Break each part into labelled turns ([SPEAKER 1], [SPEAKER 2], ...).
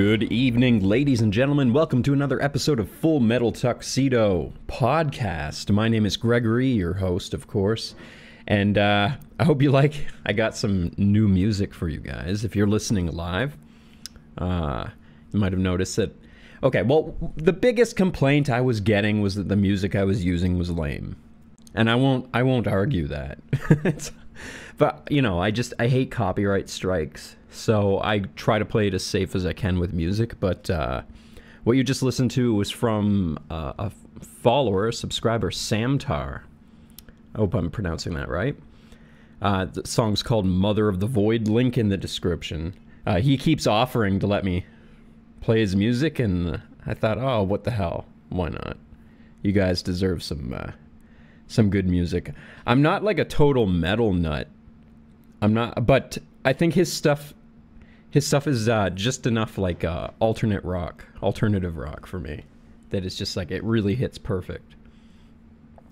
[SPEAKER 1] Good evening, ladies and gentlemen. Welcome to another episode of Full Metal Tuxedo podcast. My name is Gregory, your host, of course. And I hope you like, I got some new music for you guys. If you're listening live, you might have noticed that. Okay, well, the biggest complaint I was getting was that the music I was using was lame. And I won't argue that. But, you know, I hate copyright strikes. So I try to play it as safe as I can with music. But what you just listened to was from a follower, a subscriber, Samtar. I hope I'm pronouncing that right. The song's called Mother of the Void. Link in the description. He keeps offering to let me play his music, and I thought, oh, what the hell? Why not? You guys deserve some good music. I'm not like a total metal nut. I'm not, but I think his stuff is just enough like alternative rock for me, that it's just like it really hits perfect.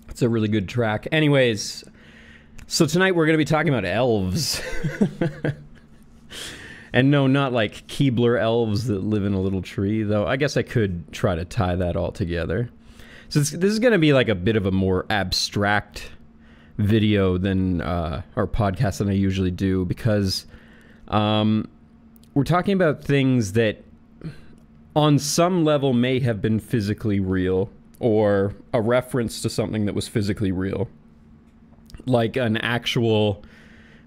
[SPEAKER 1] It's a really good track. Anyways, so tonight we're going to be talking about elves. And no, not like Keebler elves that live in a little tree, though I guess I could try to tie that all together. So this is going to be like a bit of a more abstract video than our podcast than I usually do, because we're talking about things that on some level may have been physically real, or a reference to something that was physically real, like an actual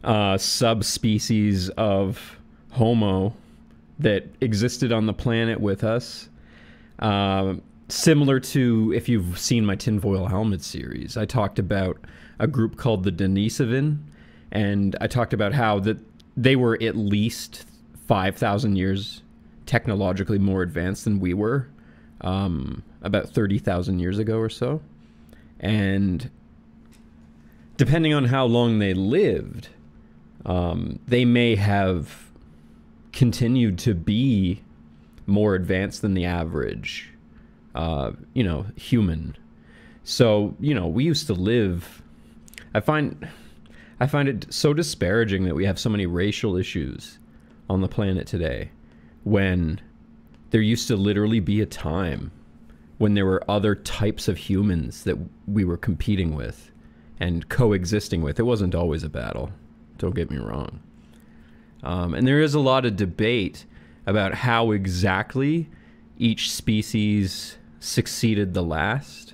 [SPEAKER 1] subspecies of Homo that existed on the planet with us. Similar to, if you've seen my tinfoil helmet series, I talked about a group called the Denisovin, and I talked about how that they were at least 5,000 years technologically more advanced than we were, about 30,000 years ago or so. And depending on how long they lived, they may have continued to be more advanced than the average, human. So, we used to live. I find it so disparaging that we have so many racial issues on the planet today, when there used to literally be a time when there were other types of humans that we were competing with and coexisting with. It wasn't always a battle, don't get me wrong. And there is a lot of debate about how exactly each species succeeded the last.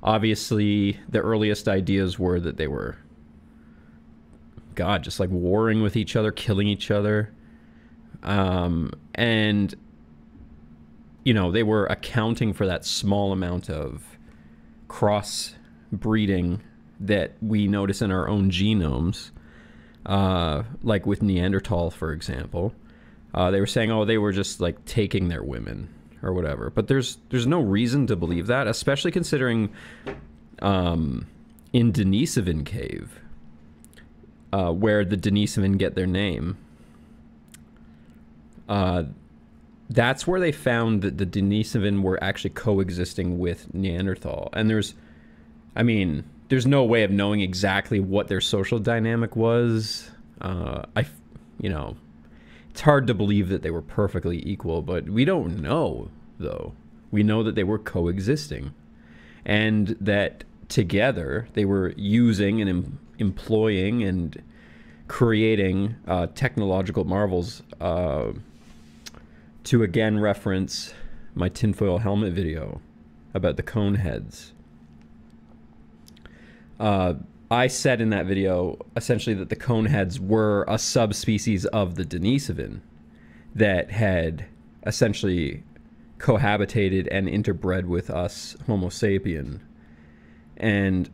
[SPEAKER 1] Obviously, the earliest ideas were that they were, just like warring with each other, killing each other. And, they were accounting for that small amount of cross-breeding that we notice in our own genomes. Like with Neanderthal, for example. They were saying, oh, they were just like taking their women or whatever. But there's no reason to believe that, especially considering in Denisovin Cave, where the Denisovin get their name, that's where they found that the Denisovin were actually coexisting with Neanderthal. And there's no way of knowing exactly what their social dynamic was. It's hard to believe that they were perfectly equal, but we don't know, though. We know that they were coexisting, and that together they were using and employing and creating technological marvels, to again reference my tinfoil helmet video about the cone heads. I said in that video, essentially, that the coneheads were a subspecies of the Denisovin that had essentially cohabitated and interbred with us Homo sapien. And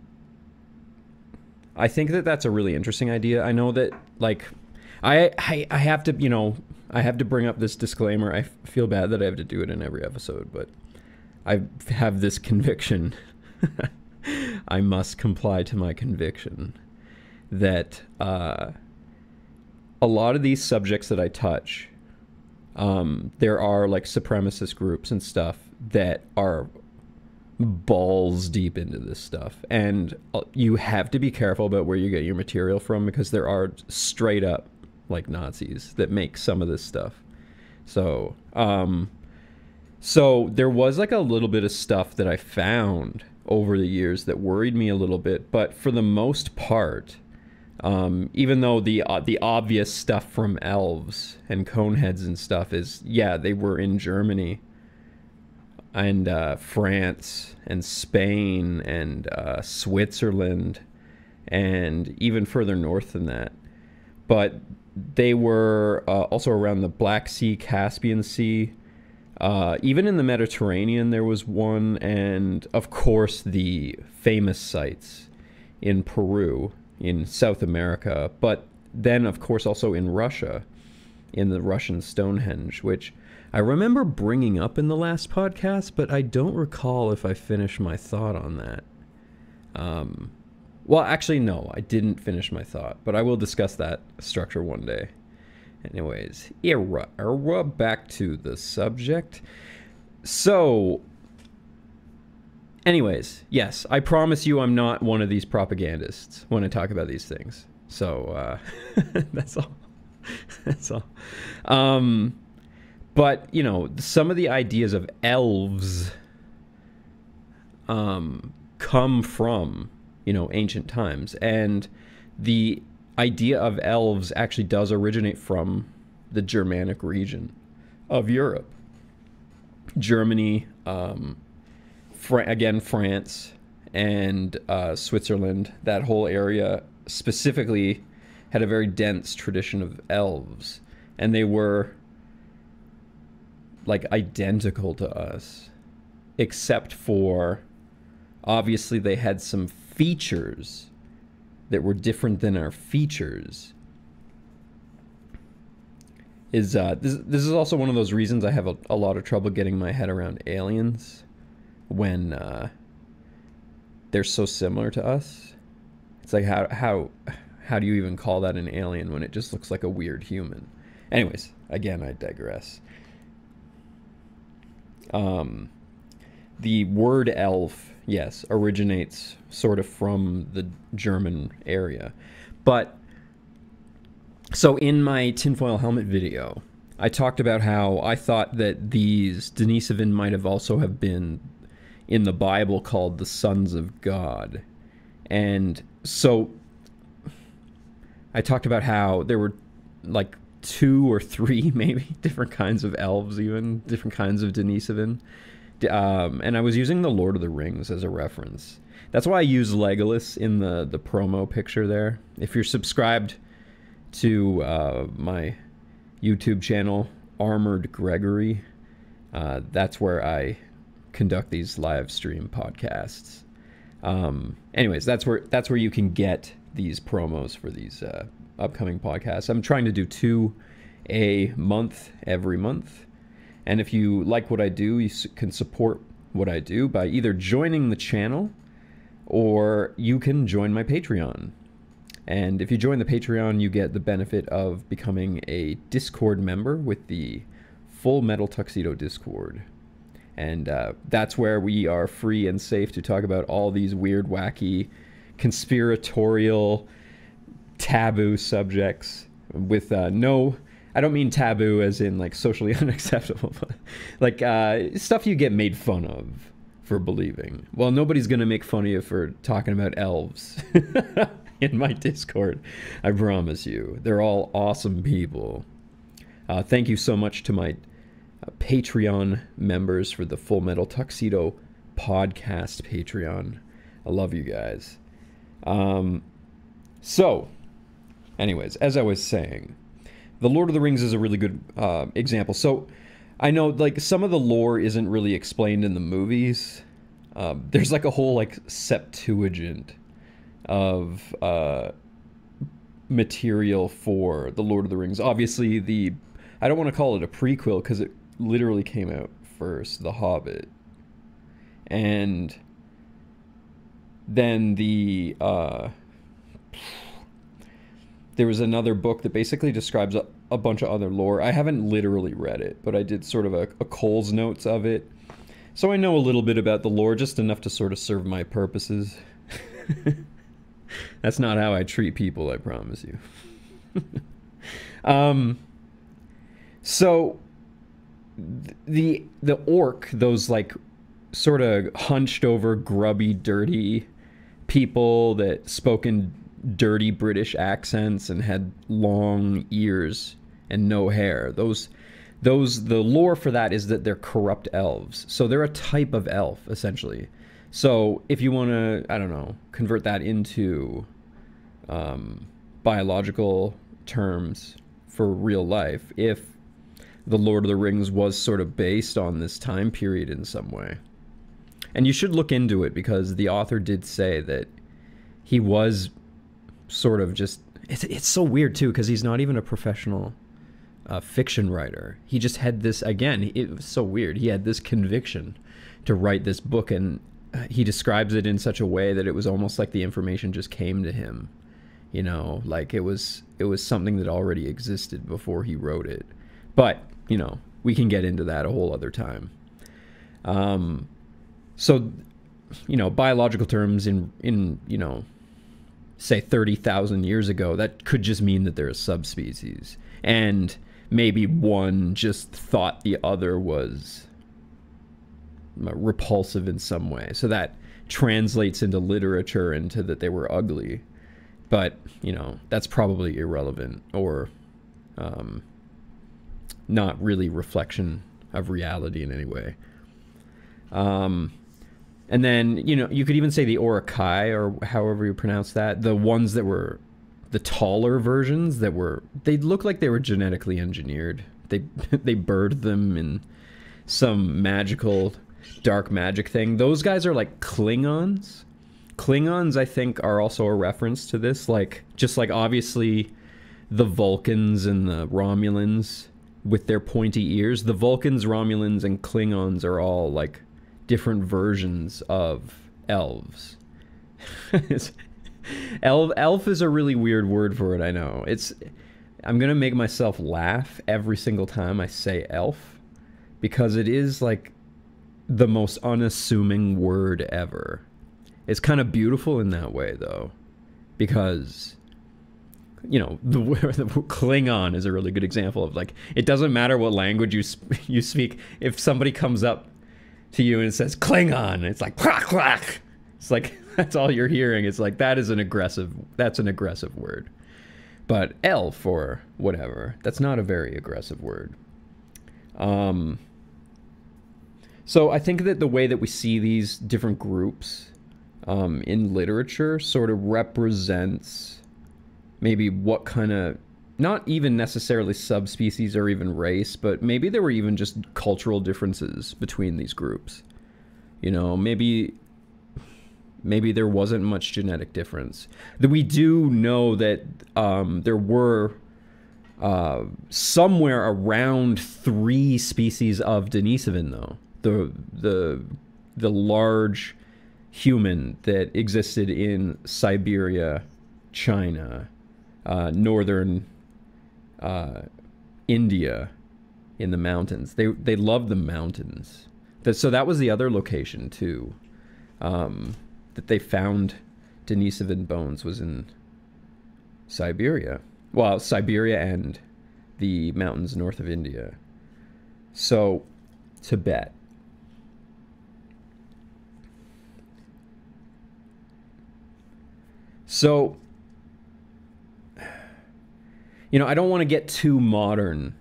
[SPEAKER 1] I think that that's a really interesting idea. I know that, like, I have to, I have to bring up this disclaimer. I feel bad that I have to do it in every episode, but I have this conviction. I must comply to my conviction that a lot of these subjects that I touch, there are like supremacist groups and stuff that are balls deep into this stuff, and you have to be careful about where you get your material from, because there are straight up like Nazis that make some of this stuff. So there was like a little bit of stuff that I found over the years that worried me a little bit, but for the most part, even though the obvious stuff from Elves and Coneheads and stuff is, yeah, they were in Germany and France and Spain and Switzerland and even further north than that. But they were also around the Black Sea, Caspian Sea. Even in the Mediterranean, there was one, and of course the famous sites in Peru, in South America, but then of course also in Russia, in the Russian Stonehenge, which I remember bringing up in the last podcast, but I don't recall if I finished my thought on that. Well, actually, no, I didn't finish my thought, but I will discuss that structure one day. Anyways, back to the subject. So, anyways, yes, I promise you I'm not one of these propagandists when I talk about these things. So, that's all. That's all. But, you know, some of the ideas of elves come from, you know, ancient times. And the idea of elves actually does originate from the Germanic region of Europe. Germany, again, France, and Switzerland, that whole area specifically had a very dense tradition of elves. And they were like identical to us, except for obviously they had some features that were different than our features. This is also one of those reasons I have a lot of trouble getting my head around aliens when they're so similar to us. It's like how do you even call that an alien when it just looks like a weird human? Anyways, again, I digress. The word elf, yes, originates sort of from the German area. But, so in my tinfoil helmet video, I talked about how I thought that these Denisovan might have also have been in the Bible called the sons of God. And so I talked about how there were like 2 or 3 maybe different kinds of elves, even different kinds of Denisovan. And I was using the Lord of the Rings as a reference. That's why I use Legolas in the promo picture there. If you're subscribed to my YouTube channel, Armoured Gregory, that's where I conduct these live stream podcasts. Anyways, that's where you can get these promos for these upcoming podcasts. I'm trying to do 2 a month every month. And if you like what I do, you can support what I do by either joining the channel or you can join my Patreon. And if you join the Patreon, you get the benefit of becoming a Discord member with the Full Metal Tuxedo Discord. And that's where we are free and safe to talk about all these weird, wacky, conspiratorial, taboo subjects with no... I don't mean taboo as in like socially unacceptable, but like stuff you get made fun of for believing. Well, nobody's going to make fun of you for talking about elves in my Discord. I promise you. They're all awesome people. Thank you so much to my Patreon members for the Full Metal Tuxedo podcast Patreon. I love you guys. So, anyways, as I was saying, The Lord of the Rings is a really good example. So I know like some of the lore isn't really explained in the movies. There's like a whole like Septuagint of material for The Lord of the Rings. Obviously I don't want to call it a prequel because it literally came out first, The Hobbit. And then there was another book that basically describes a bunch of other lore. I haven't literally read it, but I did sort of a Cole's notes of it. So I know a little bit about the lore, just enough to sort of serve my purposes. That's not how I treat people, I promise you. So the orc, those like sort of hunched over, grubby, dirty people that spoke in dirty British accents and had long ears and no hair. The lore for that is that they're corrupt elves. So they're a type of elf, essentially. So if you want to, I don't know, convert that into biological terms for real life, if the Lord of the Rings was sort of based on this time period in some way. And you should look into it, because the author did say that he was sort of just... It's so weird, too, because he's not even a professional fiction writer. He just had this... Again, it was so weird. He had this conviction to write this book, and he describes it in such a way that it was almost like the information just came to him. You know, like it was something that already existed before he wrote it. But, you know, we can get into that a whole other time. So, you know, biological terms in you know, say 30,000 years ago, that could just mean that they're a subspecies. And maybe one just thought the other was repulsive in some way. So that translates into literature into that they were ugly. But, you know, that's probably irrelevant, or not really reflection of reality in any way. And then, you know, you could even say the Orokai, or however you pronounce that, the ones that were the taller versions that were, they looked like they were genetically engineered. They birthed them in some magical dark magic thing. Those guys are like Klingons. Klingons, I think, are also a reference to this. Like, just like obviously the Vulcans and the Romulans with their pointy ears. The Vulcans, Romulans, and Klingons are all like different versions of elves. Elf is a really weird word for it, I know. I'm gonna make myself laugh every single time I say elf, because it is like the most unassuming word ever. It's kind of beautiful in that way, though, because, you know, the Klingon is a really good example of, like, it doesn't matter what language you speak. If somebody comes up to you and it says Klingon, it's like quack quack. It's like that's all you're hearing. It's like that's an aggressive word. But elf or whatever, that's not a very aggressive word. So I think that the way that we see these different groups in literature sort of represents maybe what kind of, not even necessarily subspecies or even race, but maybe there were even just cultural differences between these groups. You know, maybe there wasn't much genetic difference. We do know that there were somewhere around 3 species of Denisovan, though. The large human that existed in Siberia, China, northern India, in the mountains. They loved the mountains. So that was the other location too, that they found Denisovan bones, was in Siberia. Well, Siberia and the mountains north of India. So, Tibet. So, you know, I don't want to get too modern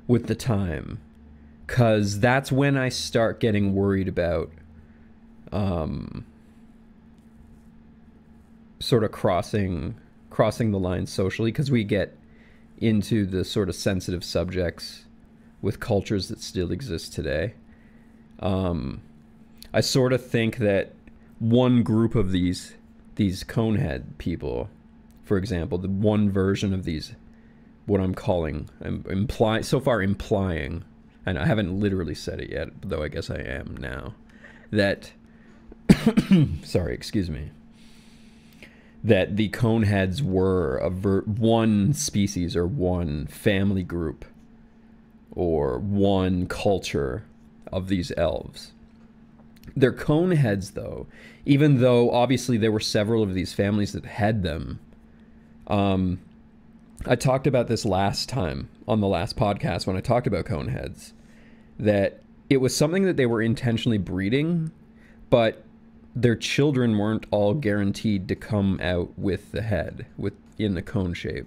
[SPEAKER 1] with the time, because that's when I start getting worried about sort of crossing the line socially, because we get into the sort of sensitive subjects with cultures that still exist today. I sort of think that one group of these conehead people, for example, the one version of these, what I'm calling, so far implying, and I haven't literally said it yet, though I guess I am now, that, sorry, excuse me, that the coneheads were one species or one family group or one culture of these elves. They're coneheads, though, even though obviously there were several of these families that had them. I talked about this last time on the last podcast when I talked about coneheads, that it was something that they were intentionally breeding, but their children weren't all guaranteed to come out with the head, in the cone shape.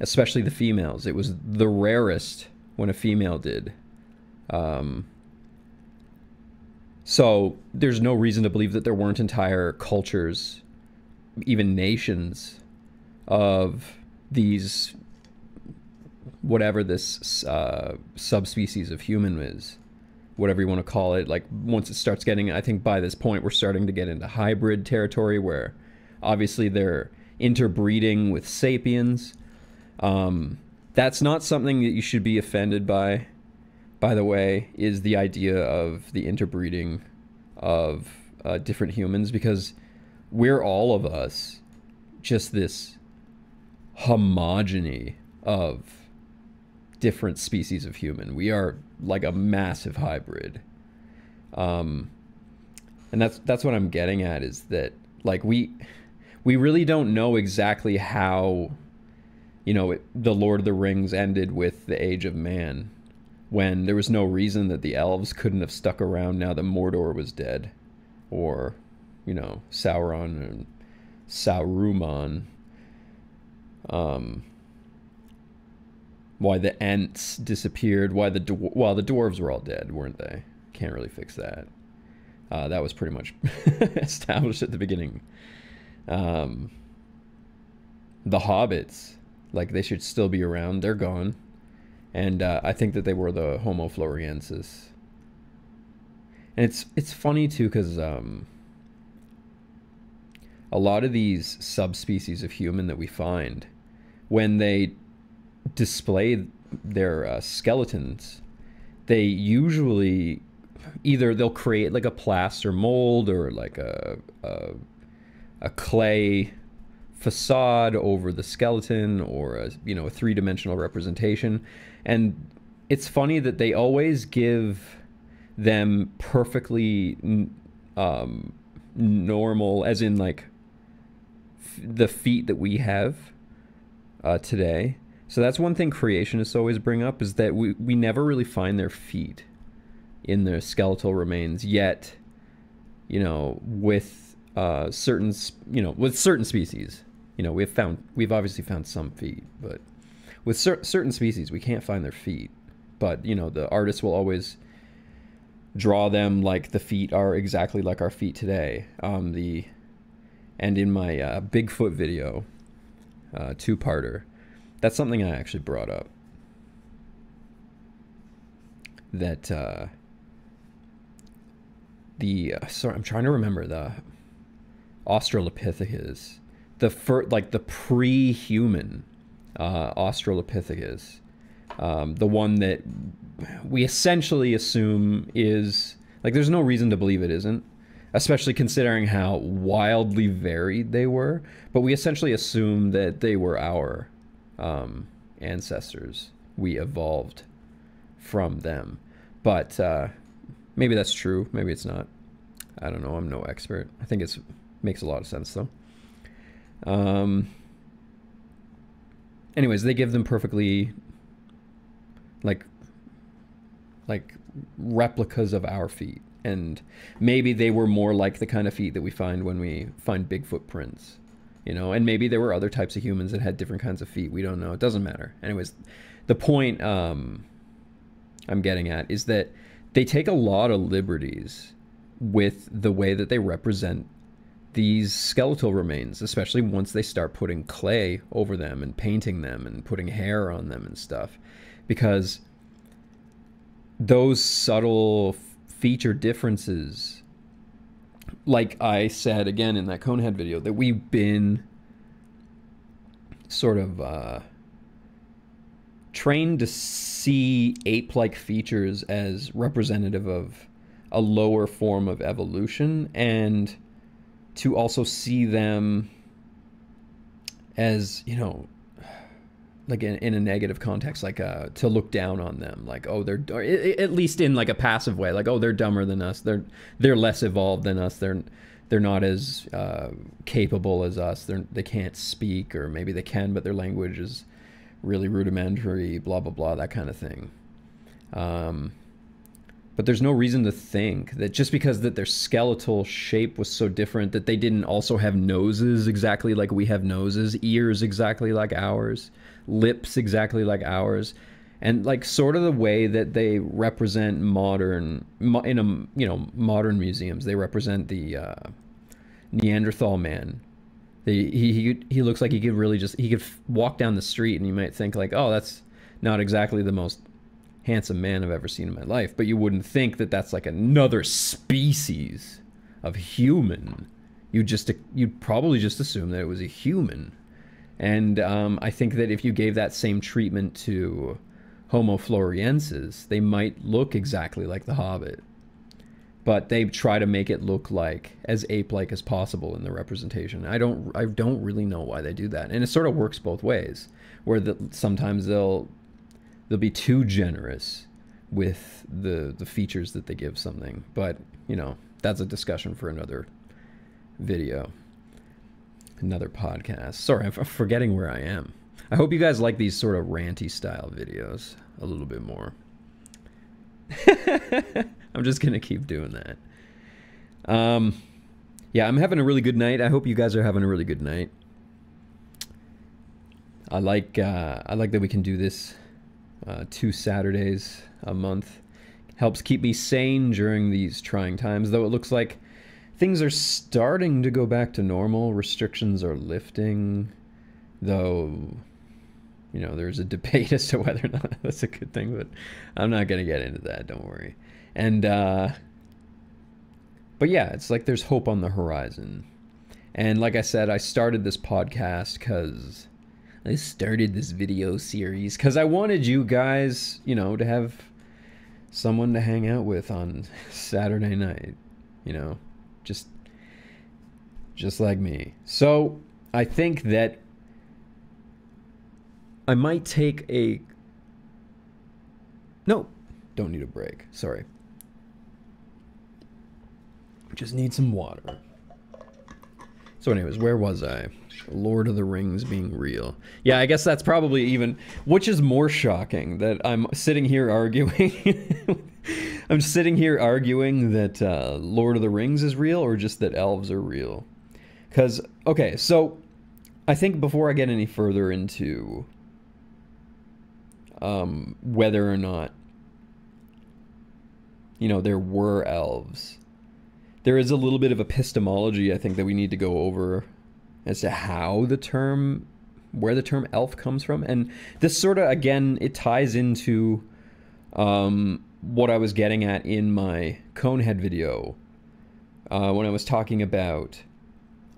[SPEAKER 1] Especially the females. It was the rarest when a female did. So there's no reason to believe that there weren't entire cultures, even nations, of these, whatever this subspecies of human is, whatever you want to call it. Like, once it starts getting, I think by this point we're starting to get into hybrid territory, where obviously they're interbreeding with sapiens. That's not something that you should be offended by the way, is the idea of the interbreeding of different humans, because we're all of us just this homogeny of different species of human. We are like a massive hybrid. And that's what I'm getting at, is that, like, we really don't know exactly how, the Lord of the Rings ended with the Age of Man, when there was no reason that the elves couldn't have stuck around now that Mordor was dead, or, Sauron and Sauruman. Why the Ents disappeared, while the dwarves were all dead, weren't they? Can't really fix that. That was pretty much established at the beginning. The hobbits, like, they should still be around. They're gone. And I think that they were the Homo floresiensis. And it's funny, too, because a lot of these subspecies of human that we find, when they display their skeletons, they usually either they'll create like a plaster mold or like a clay facade over the skeleton, or a three-dimensional representation. And it's funny that they always give them perfectly normal, as in like the feet that we have today. So that's one thing creationists always bring up, is that we never really find their feet in their skeletal remains yet, with certain species. We've obviously found some feet, but with certain species we can't find their feet. But the artists will always draw them like the feet are exactly like our feet today. And in my Bigfoot video, two-parter, that's something I actually brought up. That sorry, I'm trying to remember the Australopithecus, the pre-human Australopithecus, the one that we essentially assume is, like, there's no reason to believe it isn't, especially considering how wildly varied they were. But we essentially assume that they were our ancestors. We evolved from them. But maybe that's true. Maybe it's not. I don't know. I'm no expert. I think it makes a lot of sense, though. Anyways, they give them perfectly like replicas of our feet. And maybe they were more like the kind of feet that we find when we find Bigfoot prints. And maybe there were other types of humans that had different kinds of feet. We don't know. It doesn't matter. Anyways, the point I'm getting at is that they take a lot of liberties with the way that they represent these skeletal remains, especially once they start putting clay over them and painting them and putting hair on them and stuff, because those subtle feature differences, like I said again in that Conehead video, that we've been sort of trained to see ape-like features as representative of a lower form of evolution, and to also see them as, like in a negative context, like to look down on them, like, oh, they're, at least in like a passive way, like, oh, they're dumber than us, they're less evolved than us, they're not as capable as us, they can't speak, or maybe they can but their language is really rudimentary, blah blah blah, that kind of thing. But there's no reason to think that just because that their skeletal shape was so different that they didn't also have noses exactly like we have noses, ears exactly like ours, lips exactly like ours, and like sort of the way that they represent modern modern museums. They represent the Neanderthal man. He looks like he could really just he could walk down the street and you might think like, oh, that's not exactly the most handsome man I've ever seen in my life, but you wouldn't think that that's like another species of human. You'd probably just assume that it was a human. And I think that if you gave that same treatment to Homo floresiensis, they might look exactly like the Hobbit. But they try to make it look like as ape-like as possible in the representation. I don't really know why they do that, and it sort of works both ways. Where sometimes they'll be too generous with the features that they give something, but you know, that's a discussion for another video, another podcast. Sorry, I'm forgetting where I am. I hope you guys like these sort of ranty style videos a little bit more. I'm just gonna keep doing that. Yeah, I'm having a really good night. I hope you guys are having a really good night. I like that we can do this 2 Saturdays a month. Helps keep me sane during these trying times, though it looks like things are starting to go back to normal. Restrictions are lifting, though, you know, there's a debate as to whether or not that's a good thing, but I'm not going to get into that, don't worry. And, but yeah, it's like there's hope on the horizon. And like I said, I started this podcast because I started this video series because I wanted you guys, you know, to have someone to hang out with on Saturday night, you know, just like me. So I think that I might take a... No, don't need a break. Sorry. Just need some water. So anyways, where was I? Lord of the Rings being real. Yeah, I guess that's probably even... Which is more shocking, that I'm sitting here arguing... I'm sitting here arguing that Lord of the Rings is real, or just that elves are real? Because, okay, so I think before I get any further into whether or not, you know, there were elves, there is a little bit of epistemology I think that we need to go over as to how the term, where the term elf comes from. And this sort of, again, it ties into what I was getting at in my Conehead video when I was talking about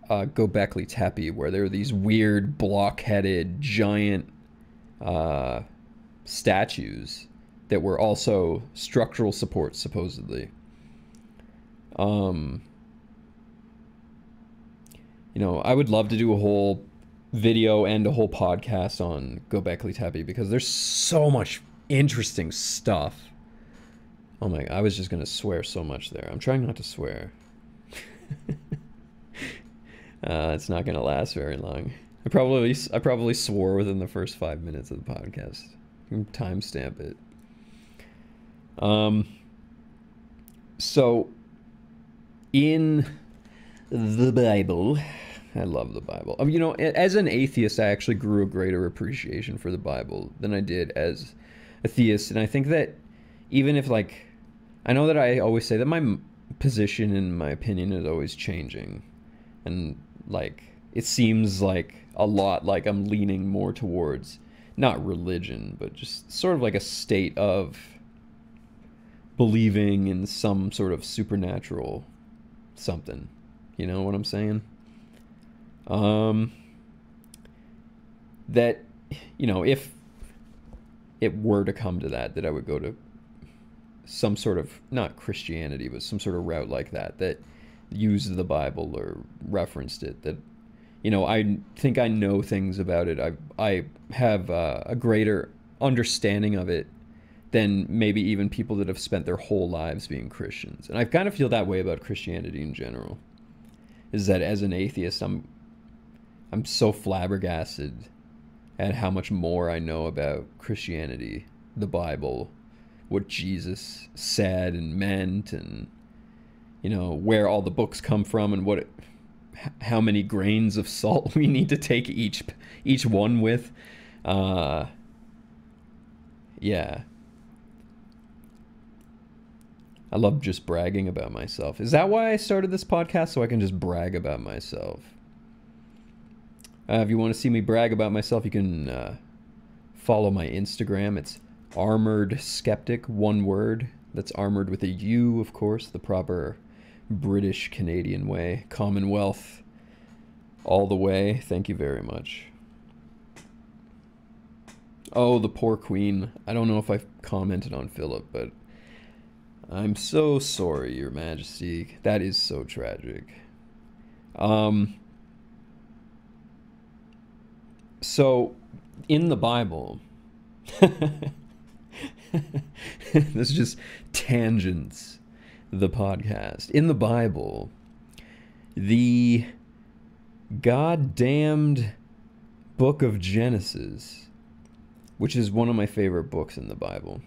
[SPEAKER 1] Göbekli Tepe, where there are these weird block-headed giant statues that were also structural supports, supposedly. You know, I would love to do a whole video and a whole podcast on Göbekli Tepe because there's so much interesting stuff. Oh my, I was just gonna swear so much there. I'm trying not to swear. It's not gonna last very long. I probably swore within the first 5 minutes of the podcast. Timestamp it. So in the Bible, I love the Bible. You know, as an atheist, I actually grew a greater appreciation for the Bible than I did as a theist. And I think that even if, like, I know that I always say that my position and my opinion is always changing. And, like, it seems like a lot like I'm leaning more towards, not religion, but just sort of like a state of believing in some sort of supernatural something. You know what I'm saying? That, you know, if it were to come to that, that I would go to some sort of, not Christianity, but some sort of route like that, that used the Bible or referenced it, that, you know, I think I know things about it. I have a greater understanding of it than maybe even people that have spent their whole lives being Christians. And I kind of feel that way about Christianity in general. Is that as an atheist, I'm so flabbergasted at how much more I know about Christianity, the Bible, what Jesus said and meant, and where all the books come from, and how many grains of salt we need to take each one with. Yeah. I love just bragging about myself. Is that why I started this podcast? So I can just brag about myself. If you want to see me brag about myself, you can follow my Instagram. It's Armoured Skeptic, one word. That's Armoured with a U, of course, the proper British Canadian way. Commonwealth all the way. Thank you very much. Oh, the poor Queen. I don't know if I've commented on Philip, but I'm so sorry, Your Majesty. That is so tragic. So, in the Bible, this is just tangents, the podcast. In the Bible, the goddamned book of Genesis, which is one of my favorite books in the Bible,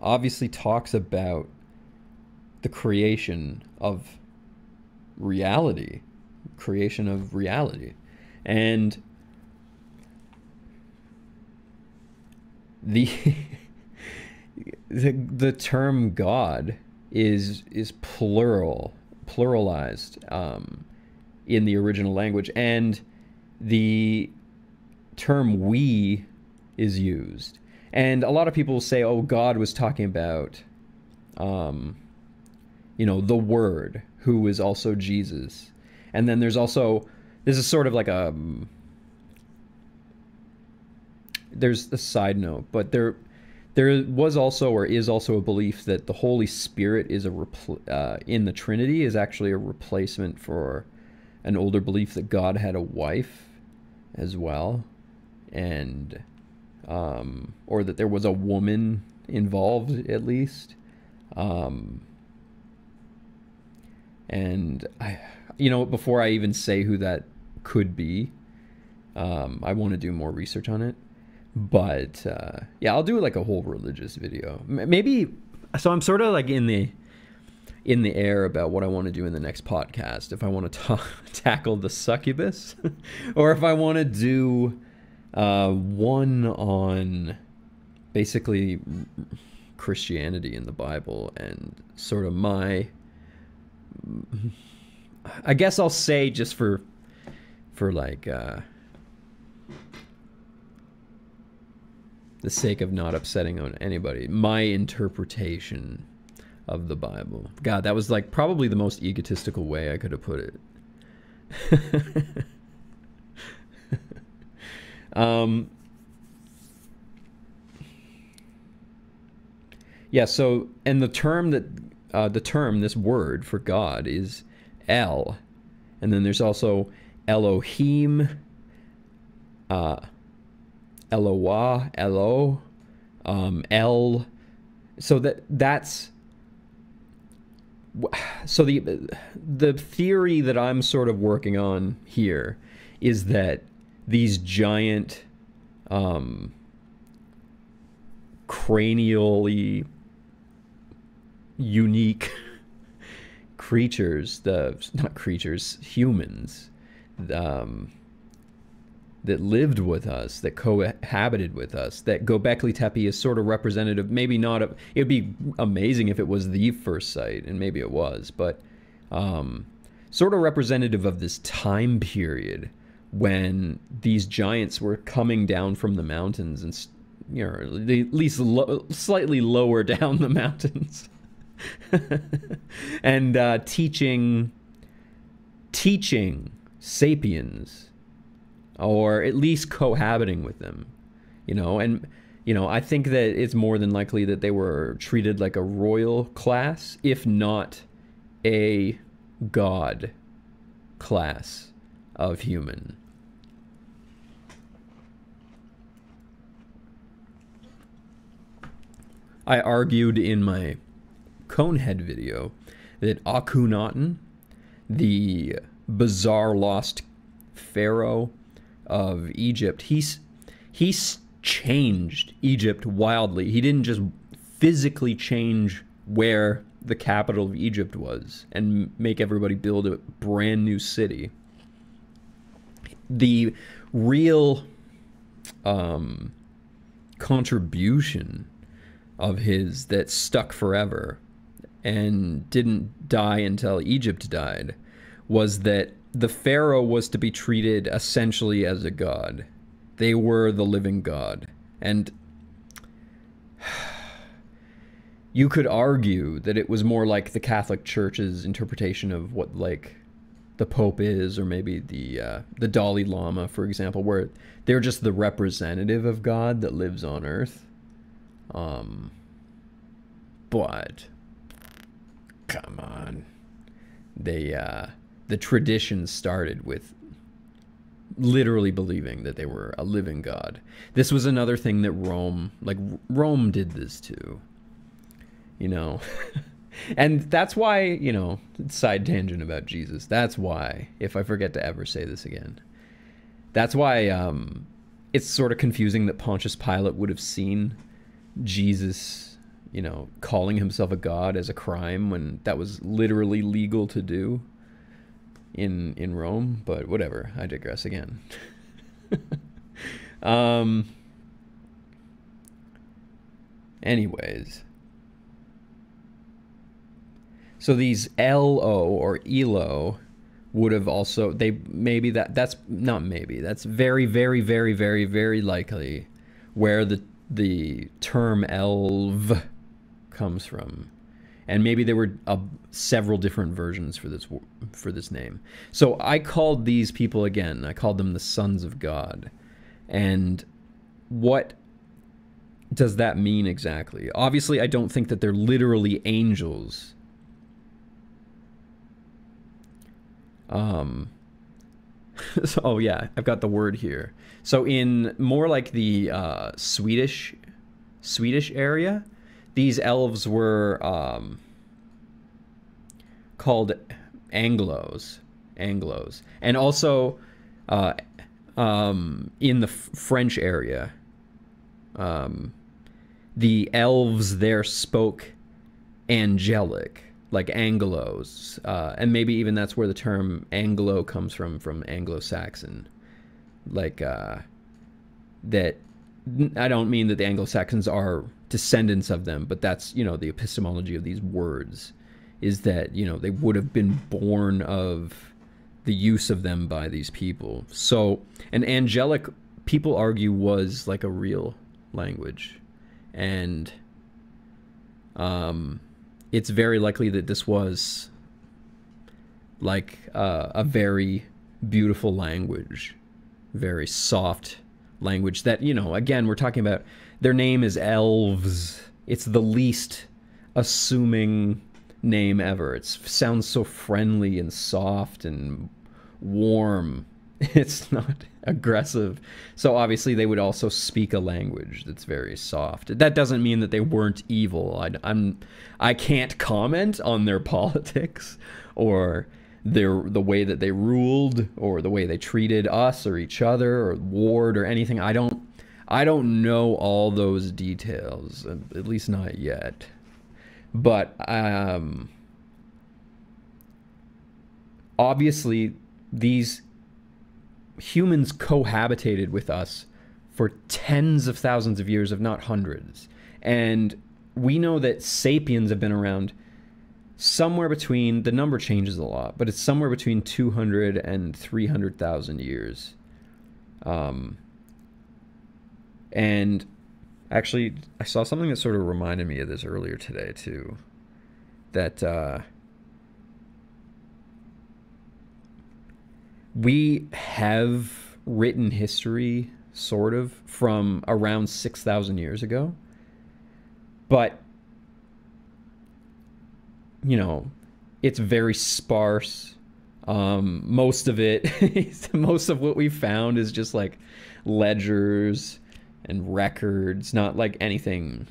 [SPEAKER 1] obviously talks about the creation of reality. And the term God is pluralized in the original language, and the term we is used. And a lot of people say, oh, God was talking about the Word, who is also Jesus. And then there's also, this is sort of like there's a side note, but there was also, or is also, a belief that the Holy Spirit is in the Trinity is actually a replacement for an older belief that God had a wife as well, and or that there was a woman involved at least. And I, before I even say who that could be, I want to do more research on it. But yeah, I'll do like a whole religious video. Maybe. So I'm sort of like in the air about what I want to do in the next podcast. If I want to tackle the succubus, or if I want to do one on basically Christianity in the Bible and sort of my. I guess I'll say, just for like the sake of not upsetting on anybody, my interpretation of the Bible. God, that was like probably the most egotistical way I could have put it. Yeah, so, and the term, this word for God is El. And then there's also Elohim, Eloah, Elo, El. So that's, so the theory that I'm sort of working on here is that these giant, cranially unique creatures, humans, that lived with us, that cohabited with us, that Göbekli Tepe is sort of representative, maybe not of, it'd be amazing if it was the first site, and maybe it was, but sort of representative of this time period when these giants were coming down from the mountains, and at least slightly lower down the mountains, and teaching sapiens, or at least cohabiting with them, and I think that it's more than likely that they were treated like a royal class, if not a god class of human. I argued in my Conehead video that Akhenaten, the bizarre lost pharaoh of Egypt, changed Egypt wildly. He didn't just physically change where the capital of Egypt was and make everybody build a brand new city. The real contribution of his that stuck forever and didn't die until Egypt died was that the pharaoh was to be treated essentially as a god. They were the living god. And you could argue that it was more like the Catholic Church's interpretation of what, like, the Pope is, or maybe the Dalai Lama, for example, where they're just the representative of God that lives on Earth. But come on, the tradition started with literally believing that they were a living God. This was another thing that Rome did this too. You know, and that's why, you know, side tangent about Jesus. That's why, if I forget to ever say this again, that's why it's sort of confusing that Pontius Pilate would have seen Jesus, you know, calling himself a god as a crime when that was literally legal to do in Rome. But whatever, I digress again. Anyways. So these Lo or Elo would have also, that's very, very, very, very, very likely where the term elf comes from. And maybe there were several different versions for this name. So I called these people, again, I called them the sons of God. And what does that mean exactly? Obviously, I don't think that they're literally angels. So, oh yeah, I've got the word here. So in more like the Swedish area, these elves were called Anglos, and also in the French area, the elves there spoke angelic, like Anglos, and maybe even that's where the term Anglo comes from Anglo-Saxon. Like, that, I don't mean that the Anglo-Saxons are descendants of them, but that's, you know, the epistemology of these words, is that, you know, they would have been born of the use of them by these people. So, an angelic, people argue, was like a real language. And, it's very likely that this was like a very beautiful language, very soft language that, you know, again, we're talking about, their name is Elves. It's the least assuming name ever. It sounds so friendly and soft and warm. It's not aggressive. So obviously they would also speak a language that's very soft. That doesn't mean that they weren't evil. I can't comment on their politics or the way that they ruled or the way they treated us or each other or warred or anything. I don't know all those details, at least not yet. But obviously these humans cohabitated with us for tens of thousands of years, if not hundreds. And we know that sapiens have been around somewhere between, the number changes a lot, but it's somewhere between 200 and 300,000 years. And actually, I saw something that sort of reminded me of this earlier today, too. That we have written history, sort of, from around 6,000 years ago. But, you know, it's very sparse. Most of it, most of what we found is just like ledgers and records, not like anything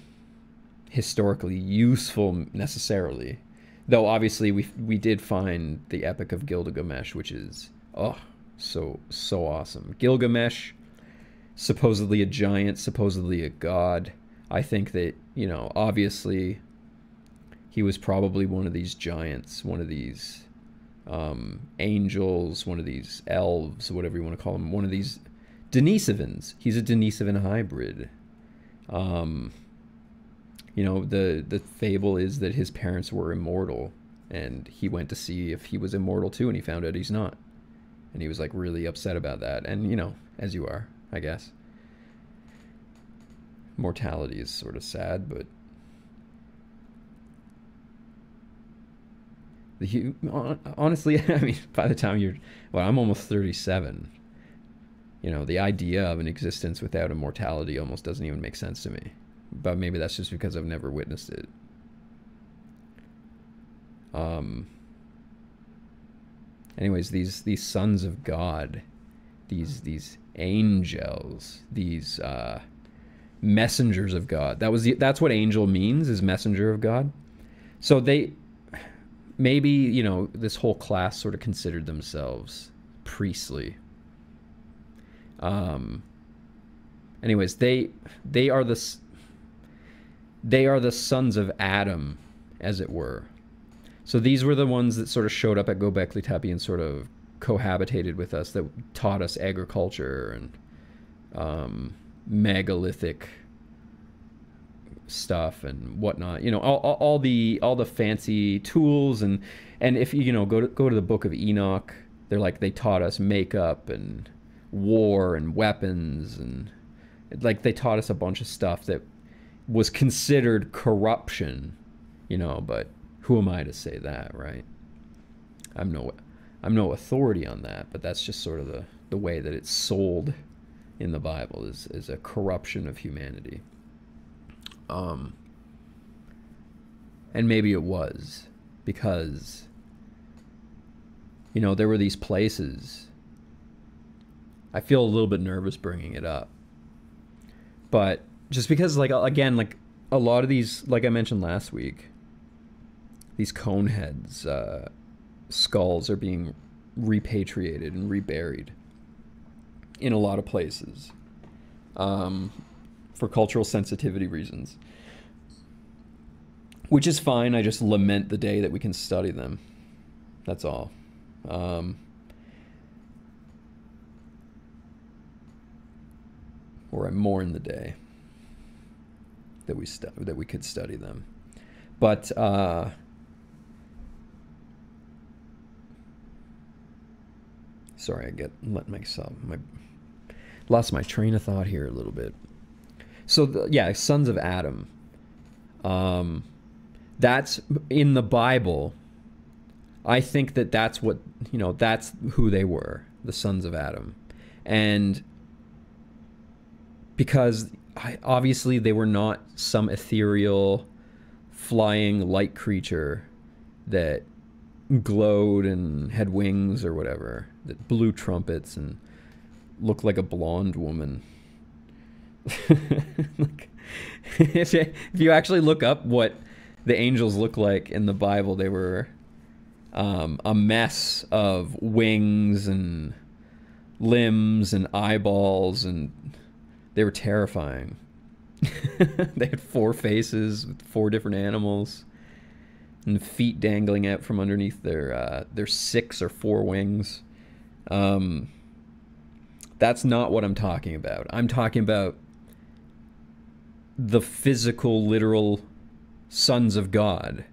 [SPEAKER 1] historically useful necessarily. Though obviously we did find the Epic of Gilgamesh, which is, oh, so awesome. Gilgamesh supposedly a giant, supposedly a god. I think that, obviously he was probably one of these giants, one of these angels, one of these elves, whatever you want to call them, one of these Denisovans. He's a Denisovan hybrid. The fable is that his parents were immortal, and he went to see if he was immortal too, and he found out he's not. And he was like really upset about that. And, as you are, I guess. Mortality is sort of sad, but honestly, I mean, by the time I'm almost 37. The idea of an existence without immortality almost doesn't even make sense to me. But maybe that's just because I've never witnessed it. Anyways, these sons of God, these angels, these messengers of God. That's what angel means, is messenger of God. So maybe this whole class sort of considered themselves priestly. Anyways, they are the sons of Adam, as it were. So these were the ones that sort of showed up at Göbekli Tepe and sort of cohabitated with us, that taught us agriculture and megalithic stuff and whatnot. All the fancy tools, and if you go to the Book of Enoch, they taught us makeup and war and weapons, and they taught us a bunch of stuff that was considered corruption, but who am I to say that, right? I'm no authority on that, but that's just sort of the way that it's sold in the Bible, is a corruption of humanity. And maybe it was, because there were these places. I feel a little bit nervous bringing it up, but just because, again, a lot of these, like I mentioned last week, these cone heads, skulls are being repatriated and reburied in a lot of places, for cultural sensitivity reasons, which is fine. I just lament the day that we can study them. That's all. Or I mourn the day that we could study them. But sorry, lost my train of thought here a little bit. So sons of Adam. That's in the Bible. I think that's what, that's who they were, the sons of Adam. And because obviously they were not some ethereal flying light creature that glowed and had wings or whatever, that blew trumpets and looked like a blonde woman. If you actually look up what the angels look like in the Bible, they were a mess of wings and limbs and eyeballs, and they were terrifying. They had 4 faces with 4 different animals, and feet dangling out from underneath their 6 or 4 wings. That's not what I'm talking about. I'm talking about the physical, literal sons of God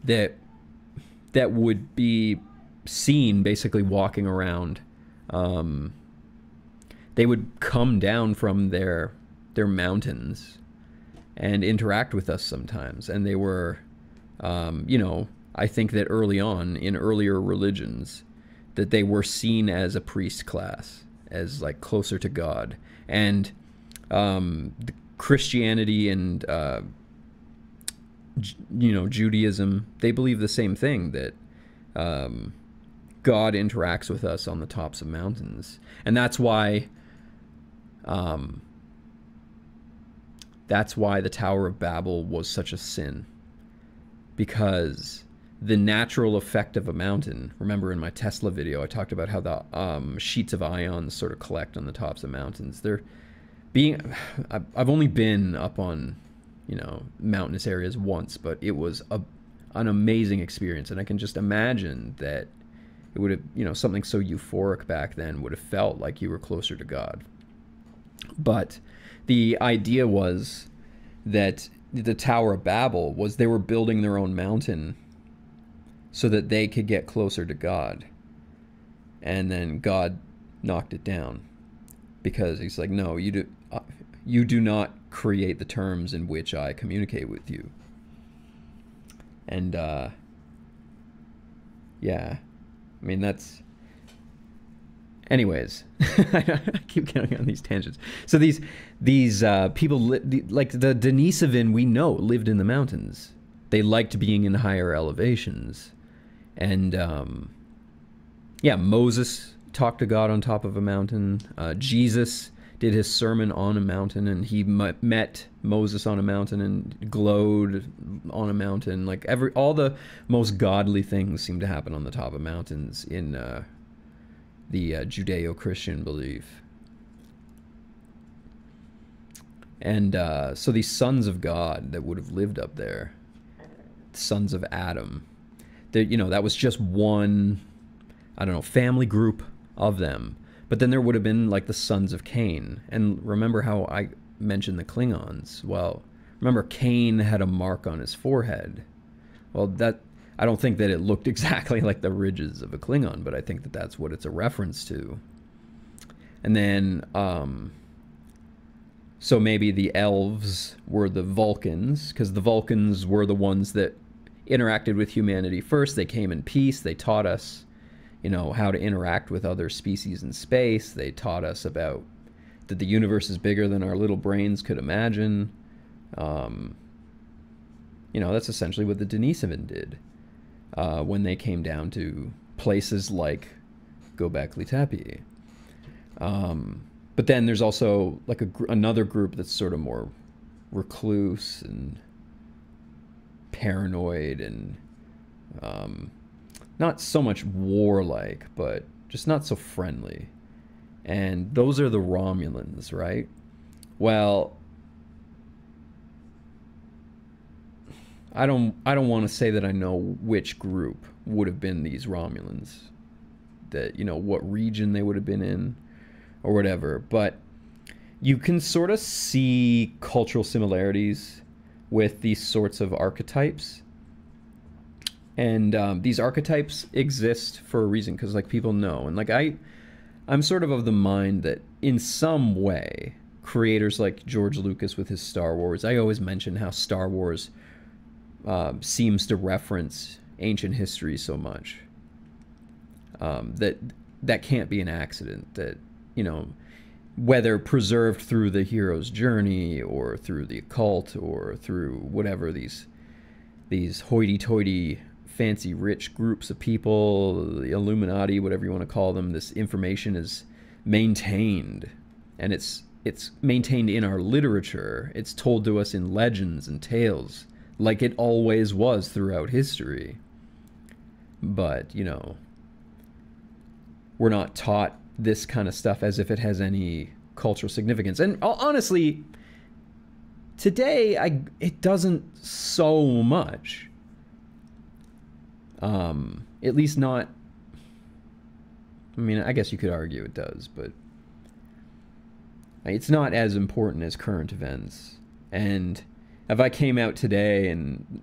[SPEAKER 1] that would be seen basically walking around. They would come down from their mountains and interact with us sometimes. And they were, I think that early on in earlier religions, that they were seen as a priest class, as closer to God. And the Christianity and Judaism, they believe the same thing, that God interacts with us on the tops of mountains. And that's why the Tower of Babel was such a sin, because the natural effect of a mountain, remember in my Tesla video I talked about how the sheets of ions sort of collect on the tops of mountains. I've only been up on, mountainous areas once, but it was an amazing experience, and I can just imagine that it would have, something so euphoric back then would have felt like you were closer to God. But the idea was that the Tower of Babel was they were building their own mountain so that they could get closer to God. And then God knocked it down because he's like, no, you do not create the terms in which I communicate with you. And yeah, I mean, that's... Anyways, I keep getting on these tangents. So these people, like the Denisovin, we know, lived in the mountains. They liked being in higher elevations. And, yeah, Moses talked to God on top of a mountain. Jesus did his sermon on a mountain, and he met Moses on a mountain and glowed on a mountain. Like all the most godly things seem to happen on the top of mountains in the Judeo-Christian belief. And so these sons of God that would have lived up there, sons of Adam, that was just one, I don't know, family group of them. But then there would have been like the sons of Cain. And remember how I mentioned the Klingons? Well, remember Cain had a mark on his forehead. Well, I don't think that it looked exactly like the ridges of a Klingon, but I think that that's what it's a reference to. And then, so maybe the Elves were the Vulcans, because the Vulcans were the ones that interacted with humanity first. They came in peace. They taught us, how to interact with other species in space. They taught us about that the universe is bigger than our little brains could imagine. That's essentially what the Denisovin did. When they came down to places like Göbekli Tepe. But then there's also like another group that's sort of more recluse and paranoid and not so much warlike, but just not so friendly. And those are the Romulans, right? Well, I don't want to say that I know which group would have been these Romulans, that, what region they would have been in or whatever, but you can sort of see cultural similarities with these sorts of archetypes. And these archetypes exist for a reason, because like people know, and like I'm sort of the mind that in some way creators like George Lucas with his Star Wars, I always mention how Star Wars seems to reference ancient history so much that can't be an accident. That, whether preserved through the hero's journey or through the occult or through whatever these hoity-toity, fancy, rich groups of people, the Illuminati, whatever you want to call them, this information is maintained, and it's maintained in our literature. It's told to us in legends and tales, like it always was throughout history. But, we're not taught this kind of stuff as if it has any cultural significance. And honestly, today, it doesn't so much. At least not... I mean, I guess you could argue it does, but it's not as important as current events. And if I came out today and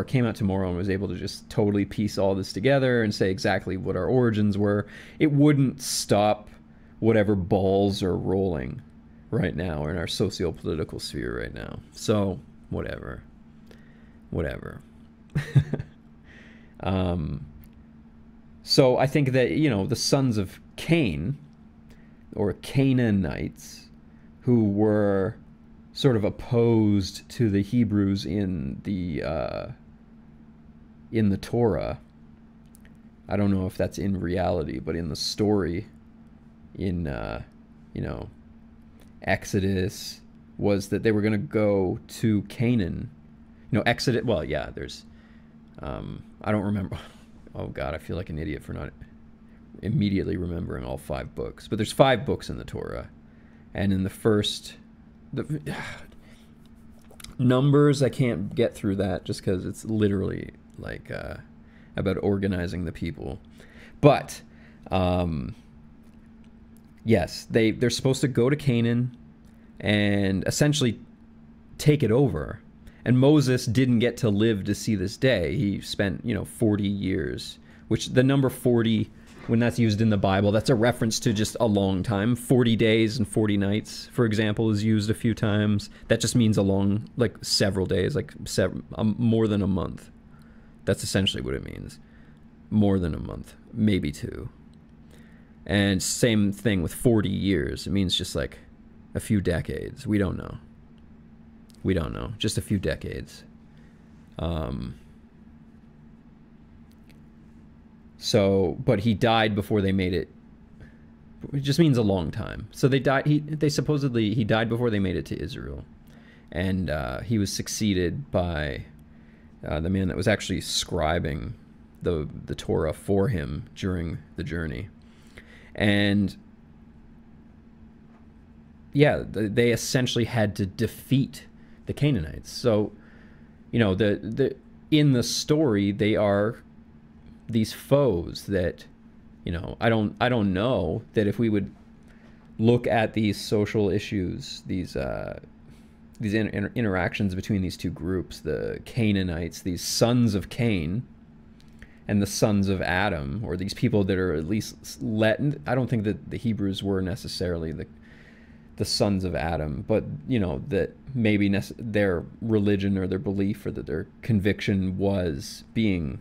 [SPEAKER 1] came out tomorrow and was able to just totally piece all this together and say exactly what our origins were, it wouldn't stop whatever balls are rolling right now in our socio-political sphere right now. So, whatever. So I think that, the sons of Cain, or Canaanites, who were sort of opposed to the Hebrews in the Torah. I don't know if that's in reality, but in the story, in Exodus, was that they were going to go to Canaan. Exodus. Well, yeah. There's. I don't remember. Oh God, I feel like an idiot for not immediately remembering all 5 books. But there's 5 books in the Torah. And in the first... numbers, I can't get through that just because it's literally like about organizing the people. But yes, they're supposed to go to Canaan and essentially take it over. And Moses didn't get to live to see this day. He spent, 40 years, which the number 40, when that's used in the Bible, that's a reference to just a long time. 40 days and 40 nights, for example, is used a few times. That just means a long, like several days, like more than a month. That's essentially what it means. More than a month, maybe two. And same thing with 40 years. It means just like a few decades. We don't know. We don't know. Just a few decades. But he died before they made it. It just means a long time. So they died. He died before they made it to Israel, and he was succeeded by the man that was actually scribing the Torah for him during the journey, and yeah, they essentially had to defeat the Canaanites. So, in the story, they are these foes that, I don't know that if we would look at these social issues, these interactions between these two groups, the Canaanites, these sons of Cain, and the sons of Adam, or these people that are at least I don't think that the Hebrews were necessarily the sons of Adam, but that maybe their religion or their belief or that their conviction was being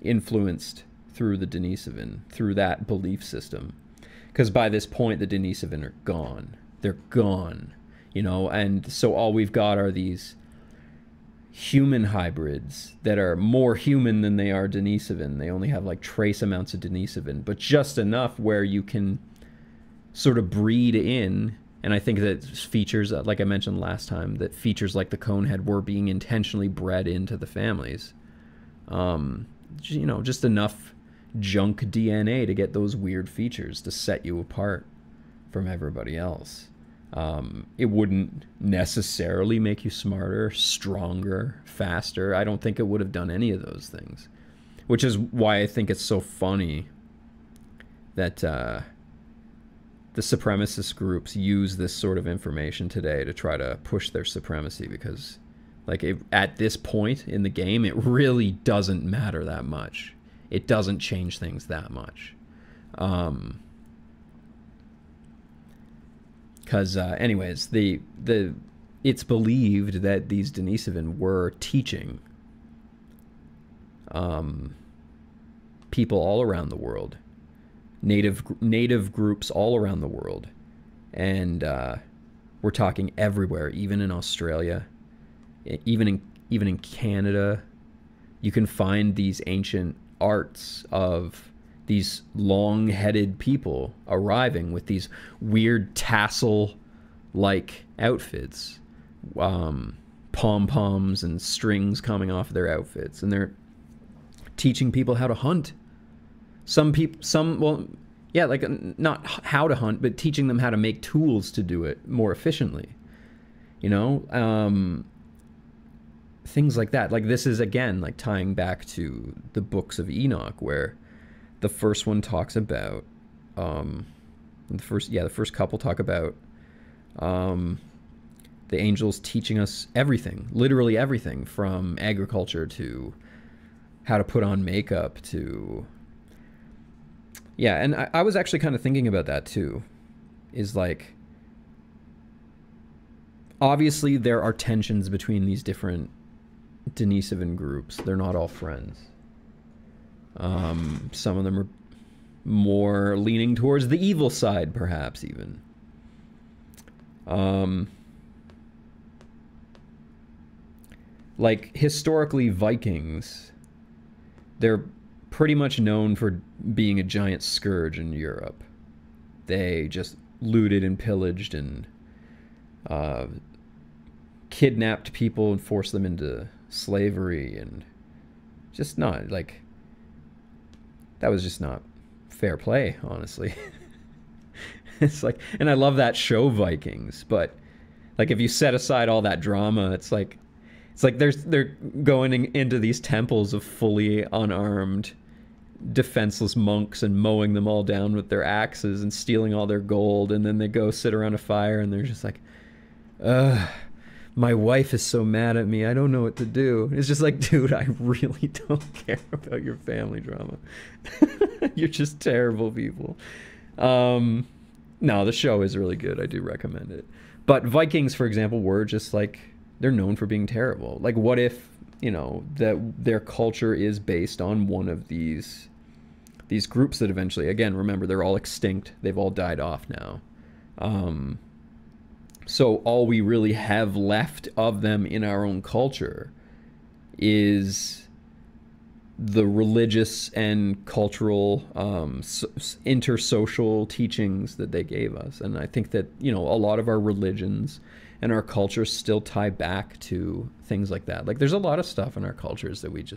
[SPEAKER 1] influenced through the Denisovin, through that belief system. Because by this point, the Denisovin are gone. They're gone, and so all we've got are these human hybrids that are more human than they are Denisovin. They only have like trace amounts of Denisovin, but just enough where you can sort of breed in. And I think that features, like I mentioned last time, that features like the conehead were being intentionally bred into the families. Just enough junk DNA to get those weird features to set you apart from everybody else. It wouldn't necessarily make you smarter, stronger, faster. I don't think it would have done any of those things, which is why I think it's so funny that the supremacist groups use this sort of information today to try to push their supremacy, because at this point in the game, it really doesn't matter that much. It doesn't change things that much. Because anyways, it's believed that these Denisovin were teaching people all around the world, native groups all around the world, and we're talking everywhere, even in Australia, even in Canada. You can find these ancient arts of these long-headed people arriving with these weird tassel-like outfits, pom-poms and strings coming off their outfits, and they're teaching people how to hunt. Not how to hunt, but teaching them how to make tools to do it more efficiently. Things like that. Like, this is, again, like tying back to the books of Enoch, where the first one talks about, the first couple talk about the angels teaching us everything, literally everything, from agriculture to how to put on makeup to... Yeah, and I was actually kind of thinking about that too, is like, obviously there are tensions between these different Denisovin groups. They're not all friends. Some of them are more leaning towards the evil side, perhaps even. Like, historically, Vikings, they're pretty much known for being a giant scourge in Europe. They just looted and pillaged and kidnapped people and forced them into slavery, and just not, like, that was just not fair play, honestly. It's like, and I love that show Vikings, but like if you set aside all that drama, it's like they're going into these temples of fully unarmed, defenseless monks and mowing them all down with their axes and stealing all their gold, and then they go sit around a fire and they're just like, my wife is so mad at me, I don't know what to do. It's just like, dude, I really don't care about your family drama. You're just terrible people. No, the show is really good. I do recommend it. But Vikings, for example, were just like, they're known for being terrible. Like, what if, you know, that their culture is based on one of these groups that eventually, again, remember, they're all extinct. They've all died off now. So all we really have left of them in our own culture is the religious and cultural intersocial teachings that they gave us. And I think that, you know, a lot of our religions and our cultures still tie back to things like that. Like, there's a lot of stuff in our cultures that we've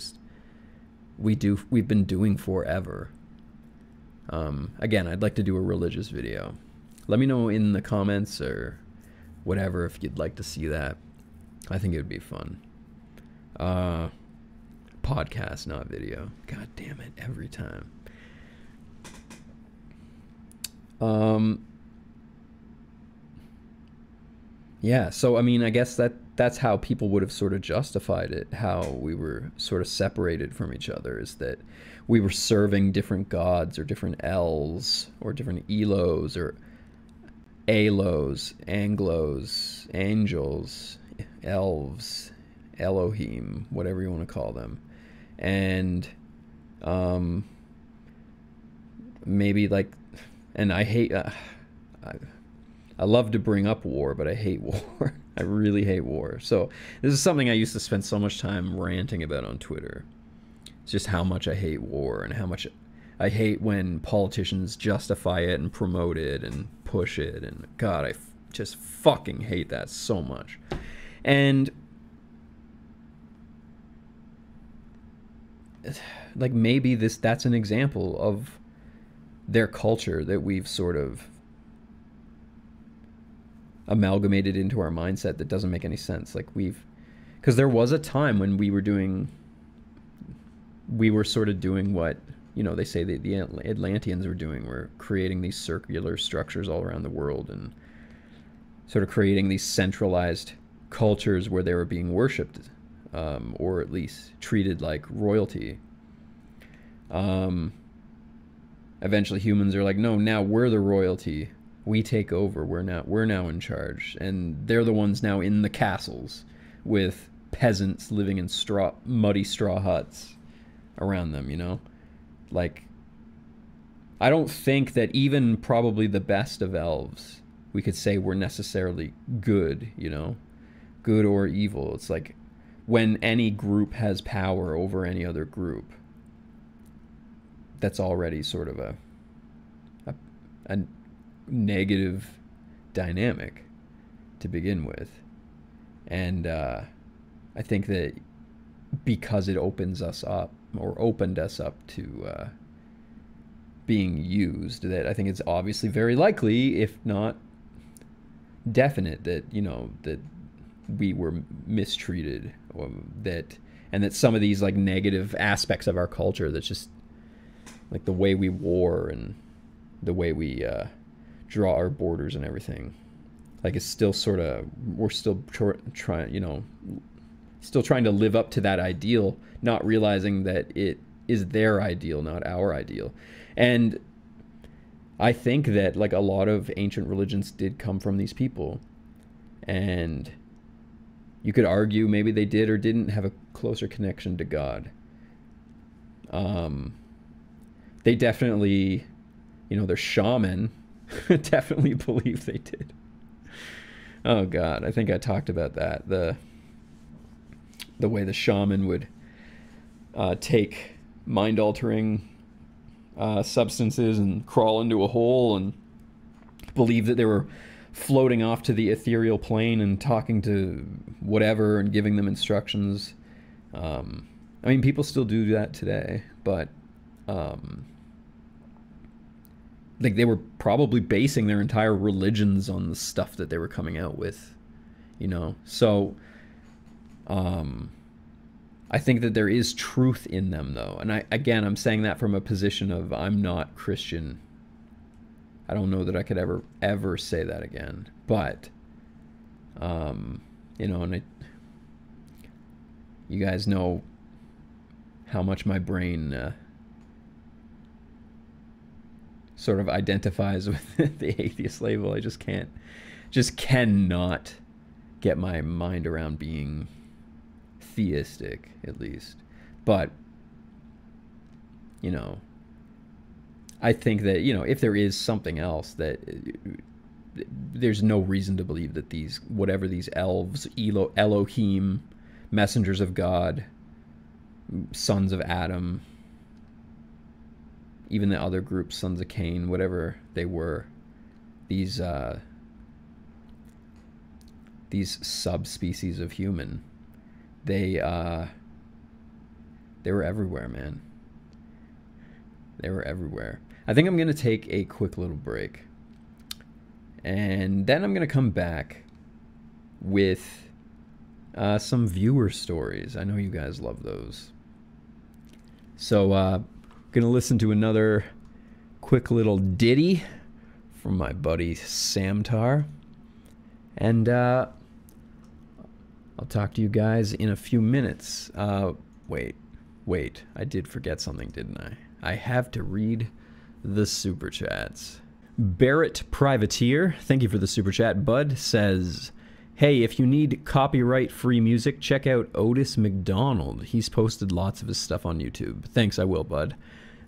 [SPEAKER 1] been doing forever. Again, I'd like to do a religious video. Let me know in the comments or whatever if you'd like to see that. I think it would be fun. Podcast, not video. God damn it, every time. Yeah, so I mean, I guess that's how people would have sort of justified it, how we were sort of separated from each other, is that we were serving different gods or different elves or different elos or alos, anglos, angels, elves, Elohim, whatever you want to call them. And maybe like, and I hate, I love to bring up war, but I hate war. I really hate war. So this is something I used to spend so much time ranting about on Twitter. It's just how much I hate war and how much I hate when politicians justify it and promote it and push it. And God, I just fucking hate that so much. And like, maybe that's an example of their culture that we've sort of amalgamated into our mindset that doesn't make any sense. Like, because there was a time when we were sort of doing what, you know, they say the Atlanteans were doing. We're creating these circular structures all around the world and sort of creating these centralized cultures where they were being worshipped, or at least treated like royalty. Eventually humans are like, no, now we're the royalty. We take over. We're now in charge. And they're the ones now in the castles with peasants living in muddy straw huts around them, you know? Like, I don't think that even probably the best of elves, we could say were necessarily good, you know? Good or evil. It's like, when any group has power over any other group, that's already sort of a negative dynamic to begin with. And I think that because it opened us up to being used, that I think it's obviously very likely, if not definite, that, you know, that we were mistreated, or that some of these like negative aspects of our culture, that's just like the way we war and the way we draw our borders and everything, like, it's still sort of, we're still trying, you know, still trying to live up to that ideal, not realizing that it is their ideal, not our ideal. And I think that like a lot of ancient religions did come from these people, and you could argue maybe they did or didn't have a closer connection to God. They definitely, you know, their shaman definitely believe they did. Oh God, I think I talked about that. The way the shaman would take mind-altering substances and crawl into a hole and believe that they were floating off to the ethereal plane and talking to whatever and giving them instructions. I mean, people still do that today, but like they were probably basing their entire religions on the stuff that they were coming out with, you know. So I think that there is truth in them, though. And I'm saying that from a position of I'm not Christian. I don't know that I could ever say that again. But, you know, and you guys know how much my brain sort of identifies with the atheist label. I just cannot get my mind around being theistic, at least. But, you know, I think that, you know, if there is something else, that there's no reason to believe that whatever these elves, Elohim, messengers of God, sons of Adam, even the other groups, sons of Cain, whatever they were, these subspecies of human, they were everywhere, man. They were everywhere. I think I'm going to take a quick little break. And then I'm going to come back with some viewer stories. I know you guys love those. So, going to listen to another quick little ditty from my buddy Samtar. And I'll talk to you guys in a few minutes. Wait. I did forget something, didn't I? I have to read the super chats. Barrett Privateer, thank you for the super chat. Bud says, hey, if you need copyright-free music, check out Otis McDonald. He's posted lots of his stuff on YouTube. Thanks, I will, Bud.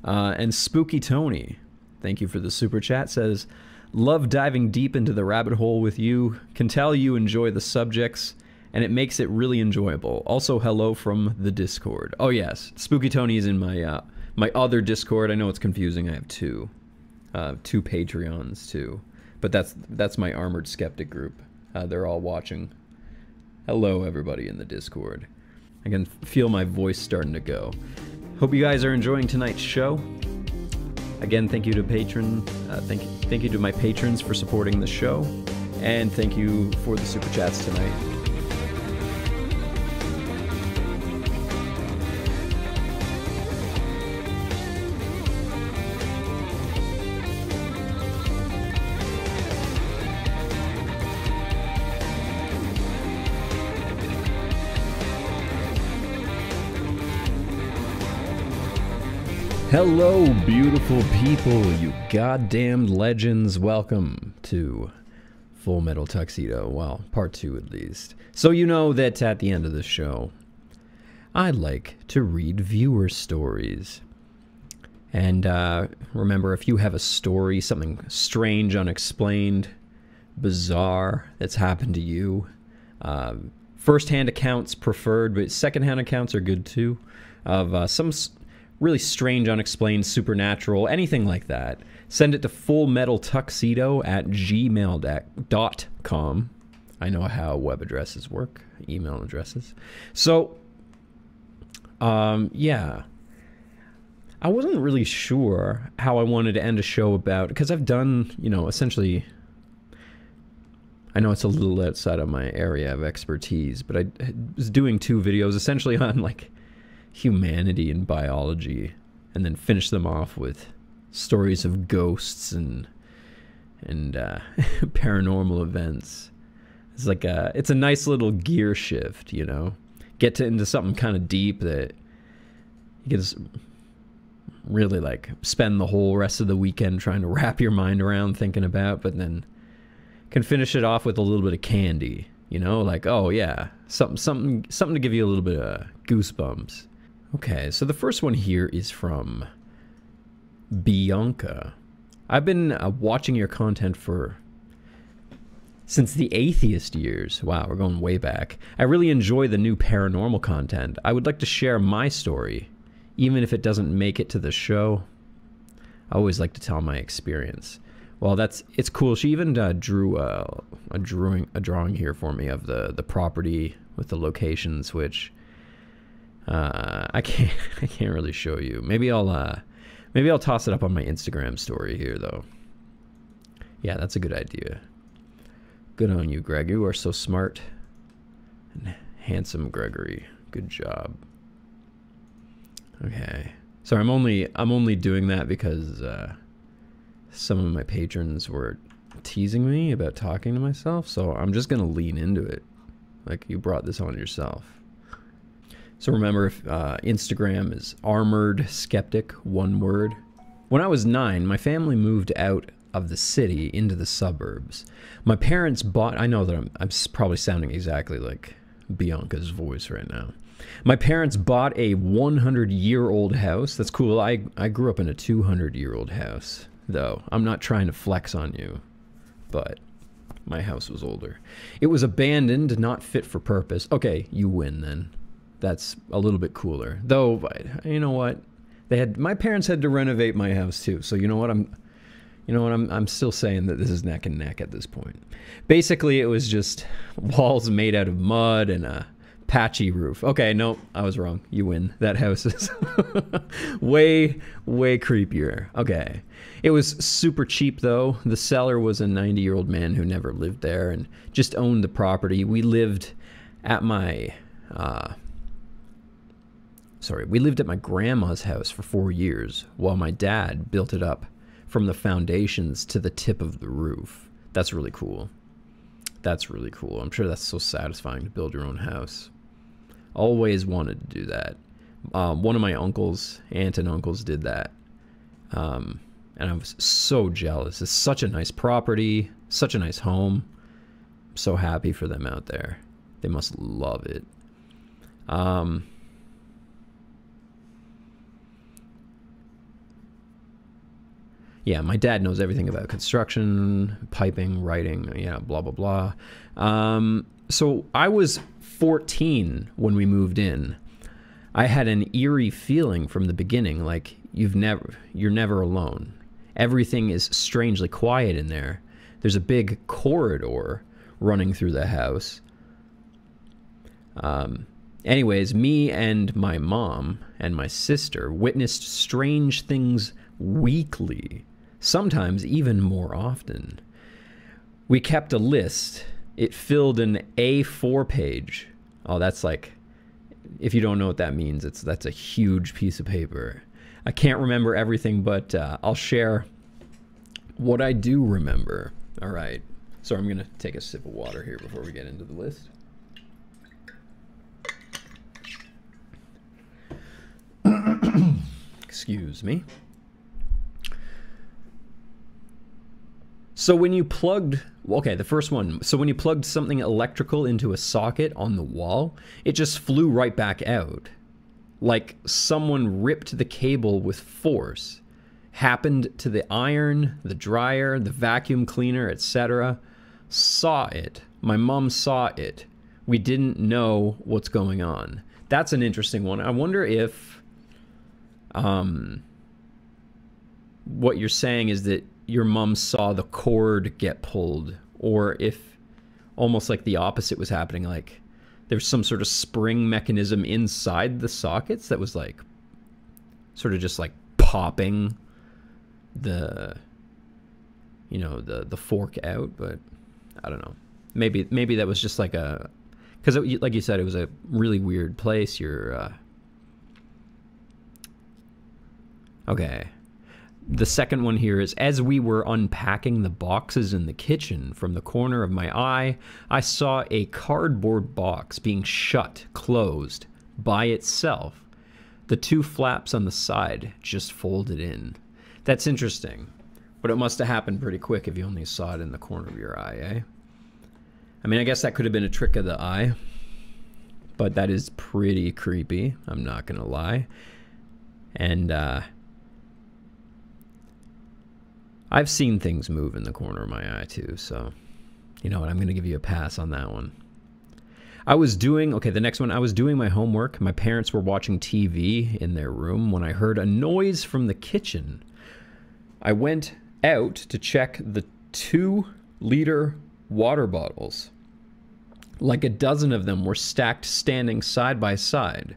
[SPEAKER 1] And Spooky Tony, thank you for the super chat, says, love diving deep into the rabbit hole with you. Can tell you enjoy the subjects, and it makes it really enjoyable. Also, hello from the Discord. Oh, yes, Spooky Tony is in my my other Discord. I know it's confusing. I have two Patreons, too. But that's my Armored Skeptic group. They're all watching. Hello, everybody in the Discord. I can feel my voice starting to go. Hope you guys are enjoying tonight's show. Again, thank you to thank you to my patrons for supporting the show, and thank you for the super chats tonight. Hello, beautiful people, you goddamn legends. Welcome to Full Metal Tuxedo. Well, part 2 at least. So you know that at the end of the show, I like to read viewer stories. And remember, if you have a story, something strange, unexplained, bizarre that's happened to you, first-hand accounts preferred, but second-hand accounts are good too, of some really strange, unexplained, supernatural, anything like that, send it to fullmetaltuxedo@gmail.com. I know how web addresses work, email addresses. So, yeah. I wasn't really sure how I wanted to end a show about, because I've done, you know, essentially, I know it's a little outside of my area of expertise, but I was doing 2 videos essentially on, like, humanity and biology, and then finish them off with stories of ghosts and paranormal events. It's like it's a nice little gear shift, you know. Get into something kind of deep that you can just really like spend the whole rest of the weekend trying to wrap your mind around thinking about, but then can finish it off with a little bit of candy, you know, like, oh yeah, something to give you a little bit of goosebumps. Okay, so the first one here is from Bianca. I've been watching your content since the atheist years. Wow, we're going way back. I really enjoy the new paranormal content. I would like to share my story, even if it doesn't make it to the show. I always like to tell my experience. Well, it's cool. She even drew a drawing here for me of the property with the locations, which I can't really show you. Maybe I'll toss it up on my Instagram story here though. Yeah, that's a good idea. Good on you, Greg. You are so smart and handsome, Gregory. Good job. Okay. So I'm only doing that because some of my patrons were teasing me about talking to myself, so I'm just gonna lean into it. Like, you brought this on yourself. So remember, if Instagram is Armoured Skeptic, one word. When I was 9, my family moved out of the city into the suburbs. My parents bought, I know that I'm probably sounding exactly like Bianca's voice right now. My parents bought a 100-year-old house. That's cool. I grew up in a 200-year-old house, though. I'm not trying to flex on you, but my house was older. It was abandoned, not fit for purpose. Okay, you win then. That's a little bit cooler. Though, you know what? My parents had to renovate my house too. So you know what? I'm still saying that this is neck and neck at this point. Basically, it was just walls made out of mud and a patchy roof. Okay, no, I was wrong. You win. That house is way, way creepier. Okay. It was super cheap, though. The seller was a 90-year-old man who never lived there and just owned the property. We lived at my... we lived at my grandma's house for 4 years while my dad built it up from the foundations to the tip of the roof. That's really cool. That's really cool. I'm sure that's so satisfying to build your own house. Always wanted to do that. One of my aunt and uncles did that. And I was so jealous. It's such a nice property, such a nice home. I'm so happy for them out there. They must love it. Yeah, my dad knows everything about construction, piping, writing, yeah, blah, blah, blah. So I was 14 when we moved in. I had an eerie feeling from the beginning, like you're never alone. Everything is strangely quiet in there. There's a big corridor running through the house. Anyways, me and my mom and my sister witnessed strange things weekly. Sometimes even more often. We kept a list. It filled an A4 page. Oh, that's like, if you don't know what that means, that's a huge piece of paper. I can't remember everything, but I'll share what I do remember. All right. So I'm going to take a sip of water here before we get into the list. Excuse me. So when you plugged, okay, the first one. So when you plugged something electrical into a socket on the wall, it just flew right back out. Like someone ripped the cable with force. Happened to the iron, the dryer, the vacuum cleaner, etc. Saw it. My mom saw it. We didn't know what's going on. That's an interesting one. I wonder if what you're saying is that your mom saw the cord get pulled, or if almost like the opposite was happening, like there's some sort of spring mechanism inside the sockets that was like sort of just like popping the, you know, the fork out. But I don't know, maybe that was just like a, because like you said, it was a really weird place. Okay. The second one here is, as we were unpacking the boxes in the kitchen, from the corner of my eye, I saw a cardboard box being closed by itself. The two flaps on the side just folded in. That's interesting, but it must have happened pretty quick if you only saw it in the corner of your eye, eh? I mean, I guess that could have been a trick of the eye, but that is pretty creepy, I'm not gonna lie. And, I've seen things move in the corner of my eye too, so you know what, I'm going to give you a pass on that one. The next one, I was doing my homework. My parents were watching TV in their room when I heard a noise from the kitchen. I went out to check the 2-liter water bottles. Like a dozen of them were stacked standing side by side.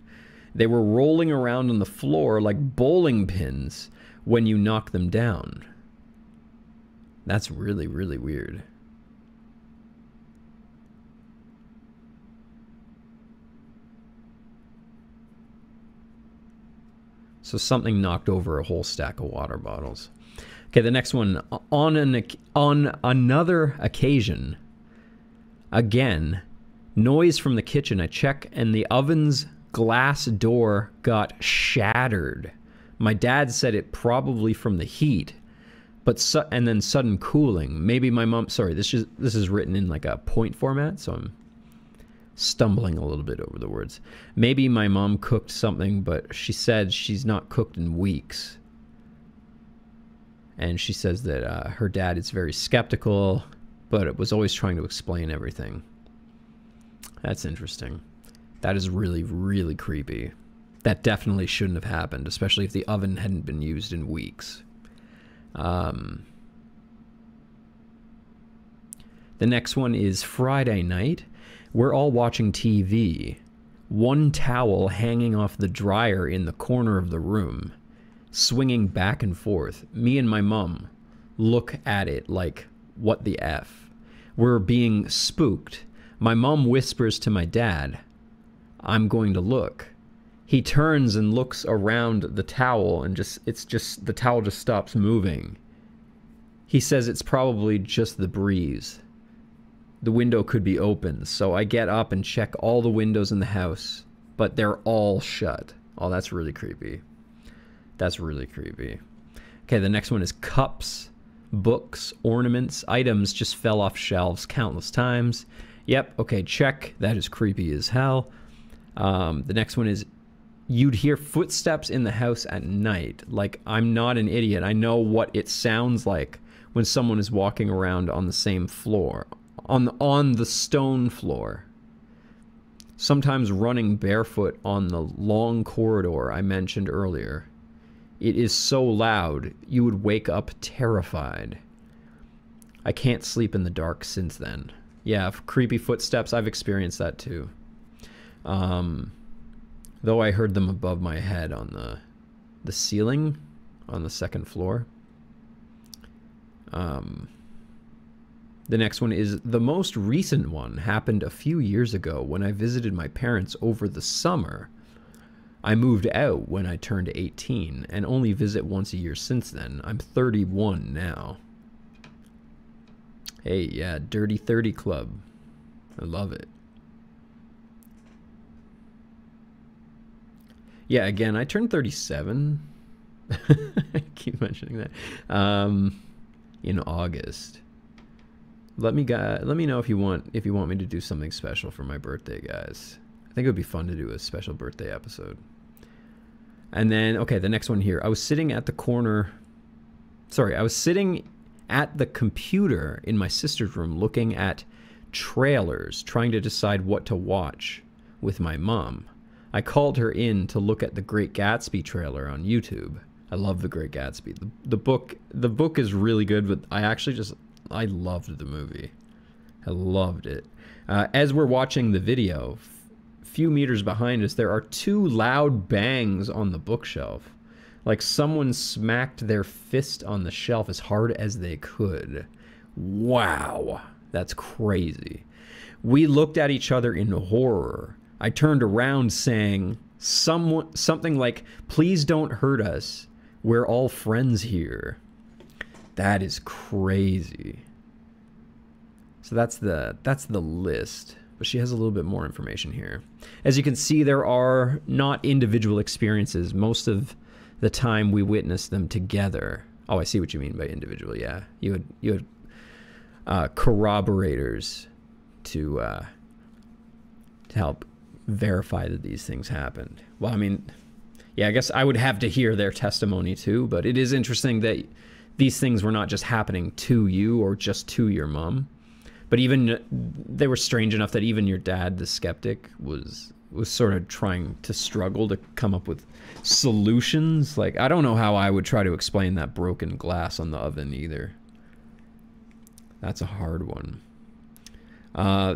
[SPEAKER 1] They were rolling around on the floor like bowling pins when you knock them down. That's really, really weird. So something knocked over a whole stack of water bottles. Okay, the next one. On another occasion, again, noise from the kitchen. I check, and the oven's glass door got shattered. My dad said it probably from the heat, but and then sudden cooling. Maybe my mom. Sorry, this is written in like a point format, so I'm stumbling a little bit over the words. Maybe my mom cooked something, but she said she's not cooked in weeks. And she says that her dad is very skeptical, but it was always trying to explain everything. That's interesting. That is really, really creepy. That definitely shouldn't have happened, especially if the oven hadn't been used in weeks. The next one is Friday night. We're all watching TV. One towel hanging off the dryer in the corner of the room, swinging back and forth. Me and my mom look at it like, what the F? We're being spooked. My mom whispers to my dad, I'm going to look. He turns and looks around the towel, and the towel just stops moving. He says it's probably just the breeze. The window could be open, so I get up and check all the windows in the house, but they're all shut. Oh, that's really creepy. That's really creepy. Okay, the next one is cups, books, ornaments, items just fell off shelves countless times. Yep, okay, check. That is creepy as hell. The next one is you'd hear footsteps in the house at night. Like, I'm not an idiot. I know what it sounds like when someone is walking around on the same floor. On the stone floor. Sometimes running barefoot on the long corridor I mentioned earlier. It is so loud, you would wake up terrified. I can't sleep in the dark since then. Yeah, creepy footsteps, I've experienced that too. Though I heard them above my head on the ceiling on the second floor. The next one is the most recent one happened a few years ago when I visited my parents over the summer. I moved out when I turned 18 and only visit once a year since then. I'm 31 now. Hey, yeah, Dirty 30 Club. I love it. Yeah, again, I turned 37. I keep mentioning that. In August. Let me know if you want me to do something special for my birthday, guys. I think it would be fun to do a special birthday episode. And then, okay, the next one here. I was sitting at the computer in my sister's room looking at trailers, trying to decide what to watch with my mom. I called her in to look at the Great Gatsby trailer on YouTube. I love the Great Gatsby. The book is really good, but I loved the movie. I loved it. As we're watching the video, few meters behind us, there are two loud bangs on the bookshelf. Like someone smacked their fist on the shelf as hard as they could. Wow, that's crazy. We looked at each other in horror. I turned around saying something like, "Please don't hurt us. We're all friends here." That is crazy. So that's the list. But she has a little bit more information here. As you can see, there are not individual experiences. Most of the time we witness them together. Oh, I see what you mean by individual. Yeah, you had corroborators to help verify that these things happened. Well, I mean, yeah, I guess I would have to hear their testimony too. But it is interesting that these things were not just happening to you or just to your mom. But even they were strange enough that even your dad, the skeptic, was sort of trying to struggle to come up with solutions. Like, I don't know how I would try to explain that broken glass on the oven either. That's a hard one.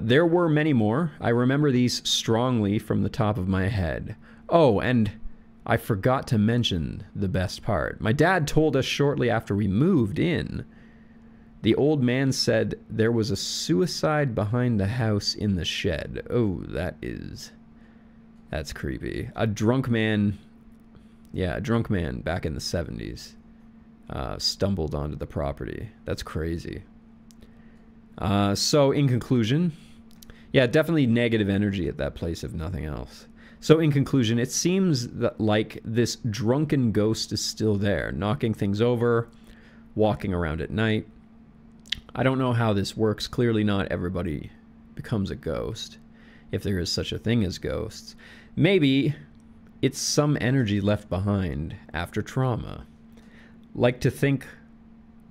[SPEAKER 1] There were many more. I remember these strongly from the top of my head. Oh, and I forgot to mention the best part. My dad told us shortly after we moved in The old man said there was a suicide behind the house in the shed. Oh, that's creepy. A drunk man, yeah, a drunk man back in the 70s stumbled onto the property. That's crazy. So in conclusion, yeah, definitely negative energy at that place if nothing else. So in conclusion, it seems that like this drunken ghost is still there, knocking things over, walking around at night. I don't know how this works. Clearly not everybody becomes a ghost, if there is such a thing as ghosts. Maybe it's some energy left behind after trauma. Like to think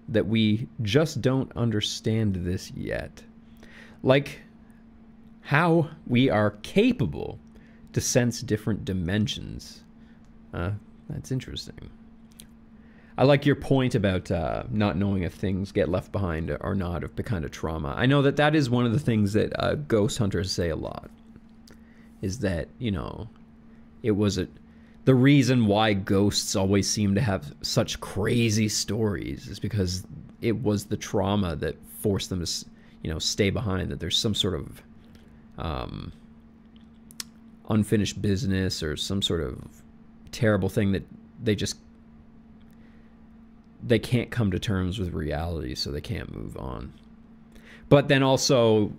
[SPEAKER 1] that we just don't understand this yet. Like how we are capable to sense different dimensions. That's interesting. I like your point about not knowing if things get left behind or not, of the kind of trauma. I know that that is one of the things that ghost hunters say a lot, is that, you know, it was the reason why ghosts always seem to have such crazy stories is because it was the trauma that forced them to, you know, stay behind, that there's some sort of unfinished business or some sort of terrible thing that they can't come to terms with reality, so they can't move on. But then also,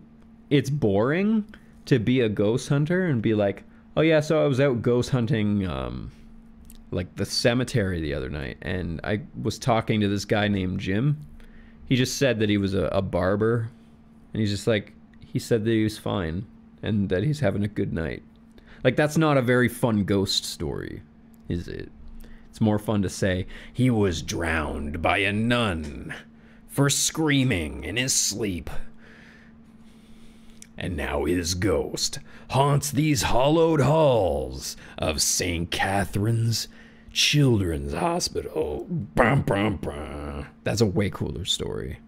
[SPEAKER 1] it's boring to be a ghost hunter and be like, oh yeah, so I was out ghost hunting like the cemetery the other night, and I was talking to this guy named Jim. He just said that he was a barber, and he's just like, he said that he was fine and that he's having a good night. Like, that's not a very fun ghost story, is it? It's more fun to say, he was drowned by a nun for screaming in his sleep. And now his ghost haunts these hollowed halls of St. Catherine's Children's Hospital. Brum, brum, brum. That's a way cooler story.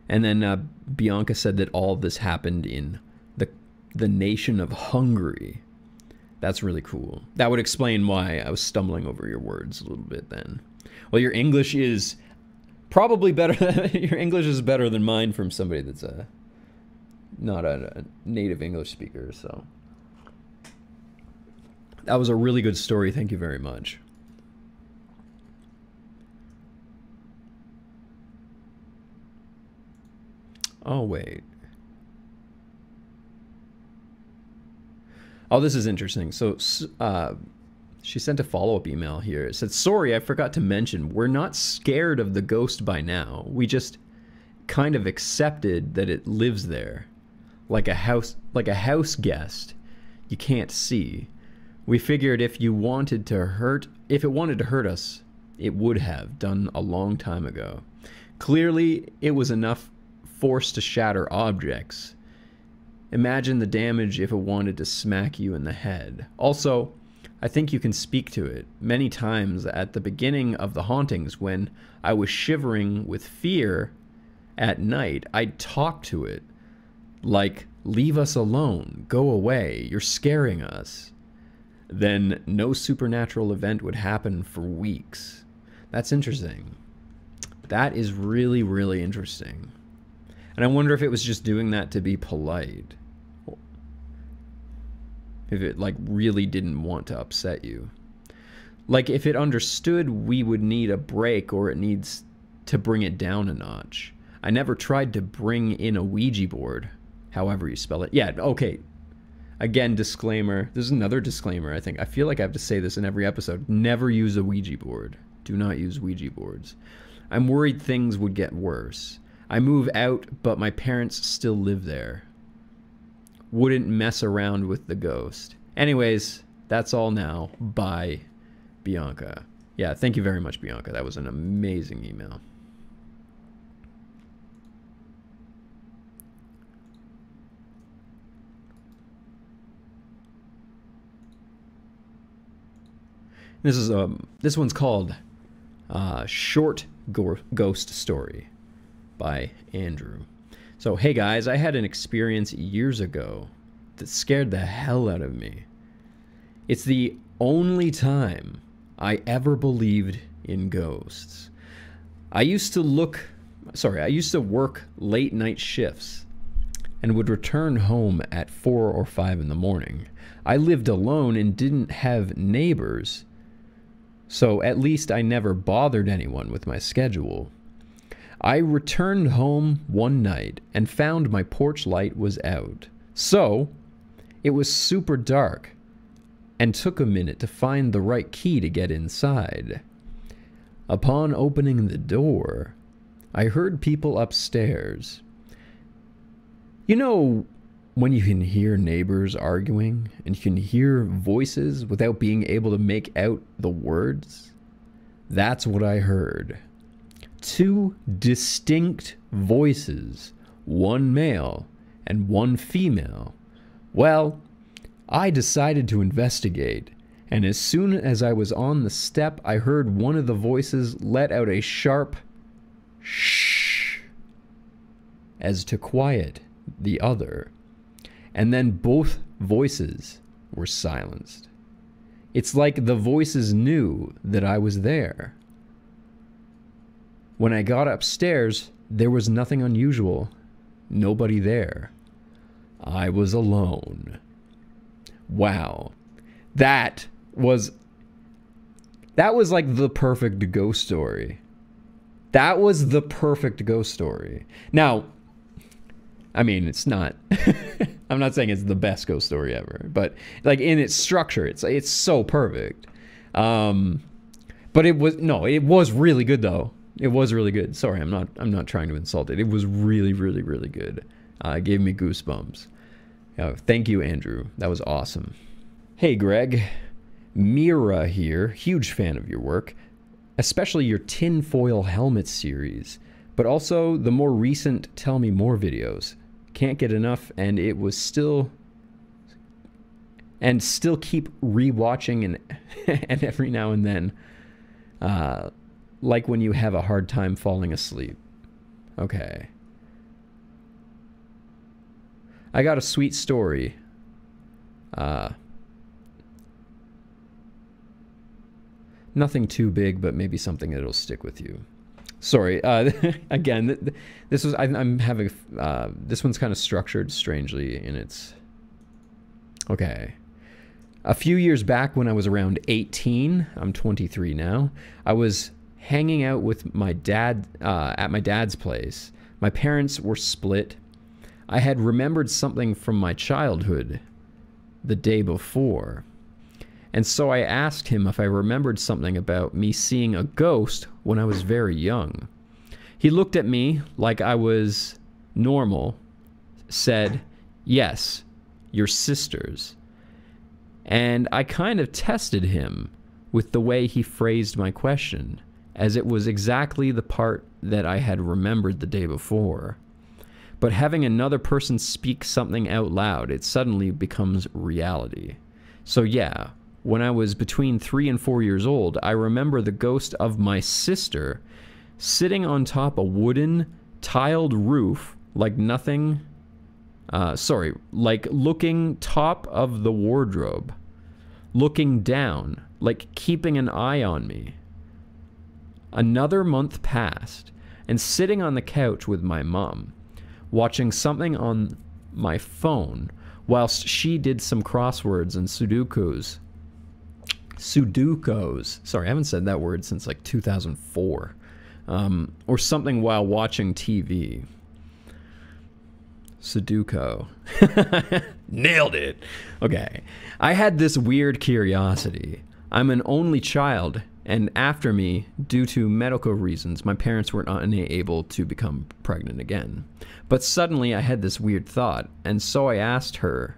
[SPEAKER 1] And then Bianca said that all of this happened in the nation of Hungary. That's really cool. That would explain why I was stumbling over your words a little bit then. Well, your English is probably better. Your English is better than mine from somebody that's not a native English speaker. So that was a really good story. Thank you very much. Oh, wait. Oh, this is interesting. So she sent a follow-up email here. It said, sorry, I forgot to mention, we're not scared of the ghost by now. We just kind of accepted that it lives there. Like a house guest you can't see. We figured if it wanted to hurt us, it would have done a long time ago. Clearly, it was enough force to shatter objects. Imagine the damage if it wanted to smack you in the head. Also, I think you can speak to it. Many times at the beginning of the hauntings, when I was shivering with fear at night, I'd talk to it. Like, leave us alone, go away, you're scaring us. Then no supernatural event would happen for weeks. That's interesting. That is really, really interesting. And I wonder if it was just doing that to be polite. If it, like, really didn't want to upset you. Like, if it understood we would need a break or it needs to bring it down a notch. I never tried to bring in a Ouija board, however you spell it. Yeah, okay. Again, disclaimer. There's another disclaimer, I think. I feel like I have to say this in every episode. Never use a Ouija board. Do not use Ouija boards. I'm worried things would get worse. I move out, but my parents still live there. Wouldn't mess around with the ghost. Anyways, that's all now. Bye, Bianca. Yeah, thank you very much, Bianca. That was an amazing email. This one's called Short Ghost Story by Andrew. So, hey guys, I had an experience years ago that scared the hell out of me. It's the only time I ever believed in ghosts. I used to work late night shifts and would return home at 4 or 5 in the morning. I lived alone and didn't have neighbors, so at least I never bothered anyone with my schedule. I returned home one night and found my porch light was out. So, it was super dark and took a minute to find the right key to get inside. Upon opening the door, I heard people upstairs. You know, when you can hear neighbors arguing and you can hear voices without being able to make out the words? That's what I heard. 2 distinct voices, one male and one female. Well, I decided to investigate, and as soon as I was on the step, I heard one of the voices let out a sharp shh as to quiet the other, and then both voices were silenced. It's like the voices knew that I was there. When I got upstairs, there was nothing unusual. Nobody there. I was alone. Wow. That was like the perfect ghost story. That was the perfect ghost story. Now, I mean, it's not... I'm not saying it's the best ghost story ever, but like in its structure, it's so perfect. But it was really good though. It was really good. Sorry, I'm not trying to insult it. It was really, really, really good. It gave me goosebumps. Thank you, Andrew. That was awesome. Hey, Greg. Mira here. Huge fan of your work, especially your tinfoil helmet series, but also the more recent Tell Me More videos. Can't get enough, and it was still keep rewatching and every now and then, like when you have a hard time falling asleep. Okay. I got a sweet story. Nothing too big, but maybe something that'll stick with you. Sorry. Again, this was I'm having this one's kind of structured strangely in its. Okay. A few years back when I was around 18, I'm 23 now, I was hanging out with my dad at my dad's place. My parents were split. I had remembered something from my childhood the day before. And so I asked him if I remembered something about me seeing a ghost when I was very young. He looked at me like I was normal, said, "Yes, your sister's." And I kind of tested him with the way he phrased my question, as it was exactly the part that I had remembered the day before. But having another person speak something out loud, it suddenly becomes reality. So yeah, when I was between 3 and 4 years old, I remember the ghost of my sister sitting on top a wooden, tiled roof, like nothing... like looking top of the wardrobe, looking down, like keeping an eye on me. Another month passed, and sitting on the couch with my mom, watching something on my phone, whilst she did some crosswords and Sudokus. Sorry, I haven't said that word since like 2004. Or something while watching TV. Sudoku. Nailed it. Okay. I had this weird curiosity. I'm an only child, and after me, due to medical reasons, my parents were unable to become pregnant again. But suddenly I had this weird thought, and so I asked her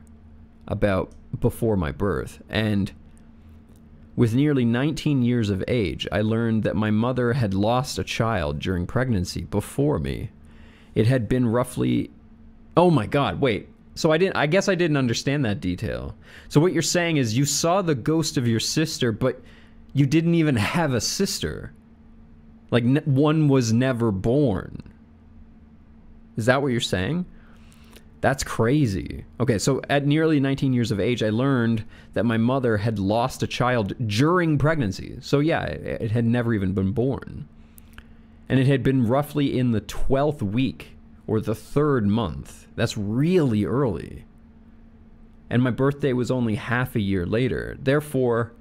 [SPEAKER 1] about before my birth, and with nearly 19 years of age, I learned that my mother had lost a child during pregnancy before me. It had been roughly... Oh my god, wait. So I guess I didn't understand that detail. So what you're saying is you saw the ghost of your sister, but you didn't even have a sister. Like, one was never born. Is that what you're saying? That's crazy. Okay, so at nearly 19 years of age, I learned that my mother had lost a child during pregnancy. So yeah, it had never even been born. And it had been roughly in the 12th week or the 3rd month. That's really early. And my birthday was only half a year later. Therefore,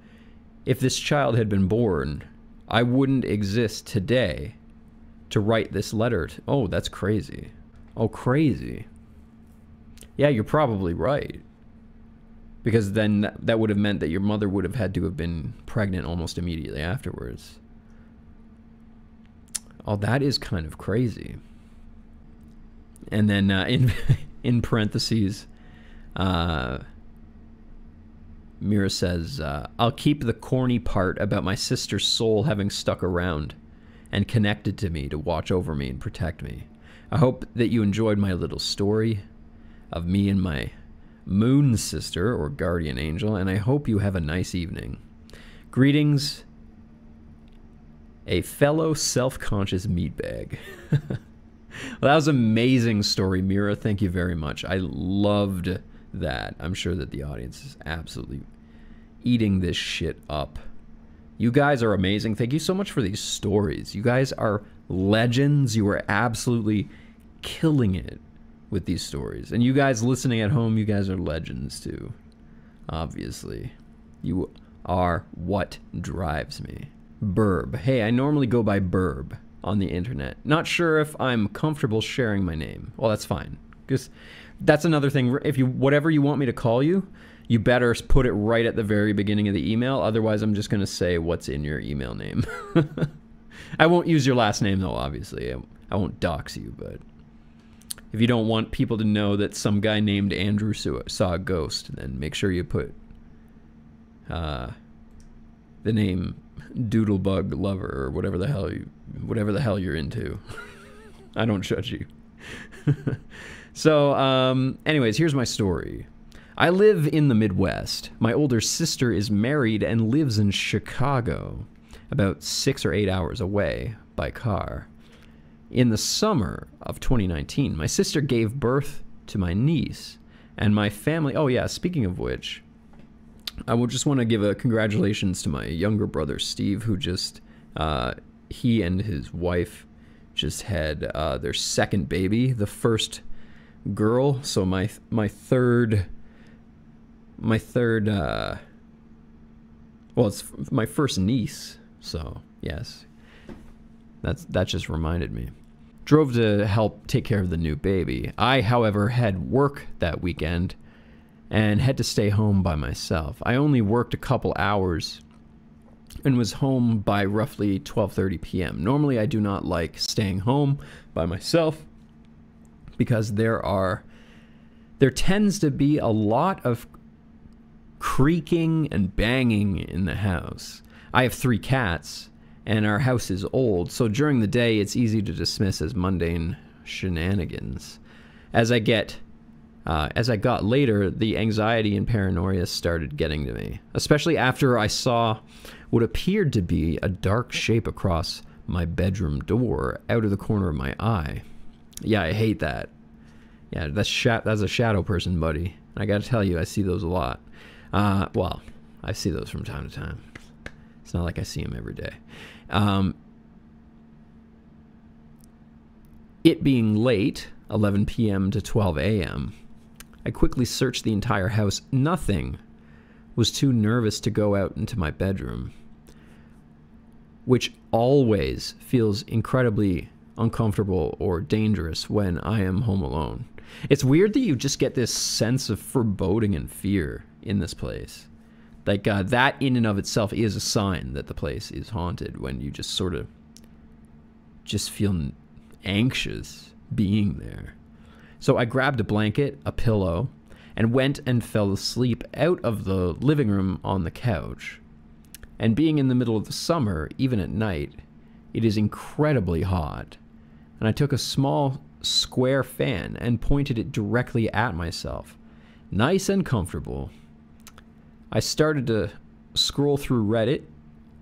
[SPEAKER 1] if this child had been born, I wouldn't exist today to write this letter. Oh, that's crazy. Oh, crazy. Yeah, you're probably right. Because then that would have meant that your mother would have had to have been pregnant almost immediately afterwards. Oh, that is kind of crazy. And then in parentheses, Mira says, I'll keep the corny part about my sister's soul having stuck around and connected to me to watch over me and protect me. I hope that you enjoyed my little story of me and my moon sister, or guardian angel, and I hope you have a nice evening. Greetings, a fellow self-conscious meatbag. Well, that was an amazing story, Mira. Thank you very much. I loved that. I'm sure that the audience is absolutely eating this shit up. You guys are amazing. Thank you so much for these stories. You guys are legends. You are absolutely killing it with these stories. And you guys listening at home, you guys are legends too. Obviously. You are what drives me. Burb. Hey, I normally go by Burb on the internet. Not sure if I'm comfortable sharing my name. Well, that's fine. Because that's another thing. If you, whatever you want me to call you, you better put it right at the very beginning of the email. Otherwise, I'm just going to say what's in your email name. I won't use your last name, though, obviously. I won't dox you, but if you don't want people to know that some guy named Andrew saw a ghost, then make sure you put the name Doodlebug Lover or whatever the hell you're into. I don't judge you. So, anyways, here's my story. I live in the Midwest. My older sister is married and lives in Chicago, about 6 or 8 hours away by car. In the summer of 2019, my sister gave birth to my niece, and my family... Oh, yeah, speaking of which, I would just want to give a congratulations to my younger brother, Steve, who just... he and his wife just had their second baby, the first girl. So my third... well, it's my first niece, so yes, that just reminded me. Drove to help take care of the new baby. I, however, had work that weekend and had to stay home by myself. I only worked a couple hours and was home by roughly 12:30 p.m. Normally, I do not like staying home by myself because there tends to be a lot of creaking and banging in the house. I have 3 cats, and our house is old, so during the day it's easy to dismiss as mundane shenanigans. As I got later, the anxiety and paranoia started getting to me, especially after I saw what appeared to be a dark shape across my bedroom door out of the corner of my eye. Yeah, I hate that. Yeah, that's a shadow person, buddy. I gotta tell you, I see those a lot. Well, I see those from time to time. It's not like I see them every day. It being late, 11 p.m. to 12 a.m., I quickly searched the entire house. Nothing. Was too nervous to go out into my bedroom, which always feels incredibly uncomfortable or dangerous when I am home alone. It's weird that you just get this sense of foreboding and fear in this place. Like, that in and of itself is a sign that the place is haunted, when you just sort of just feel anxious being there. So I grabbed a blanket, a pillow, and went and fell asleep out of the living room on the couch. And being in the middle of the summer, even at night, it is incredibly hot. And I took a small square fan and pointed it directly at myself. Nice and comfortable. I started to scroll through Reddit.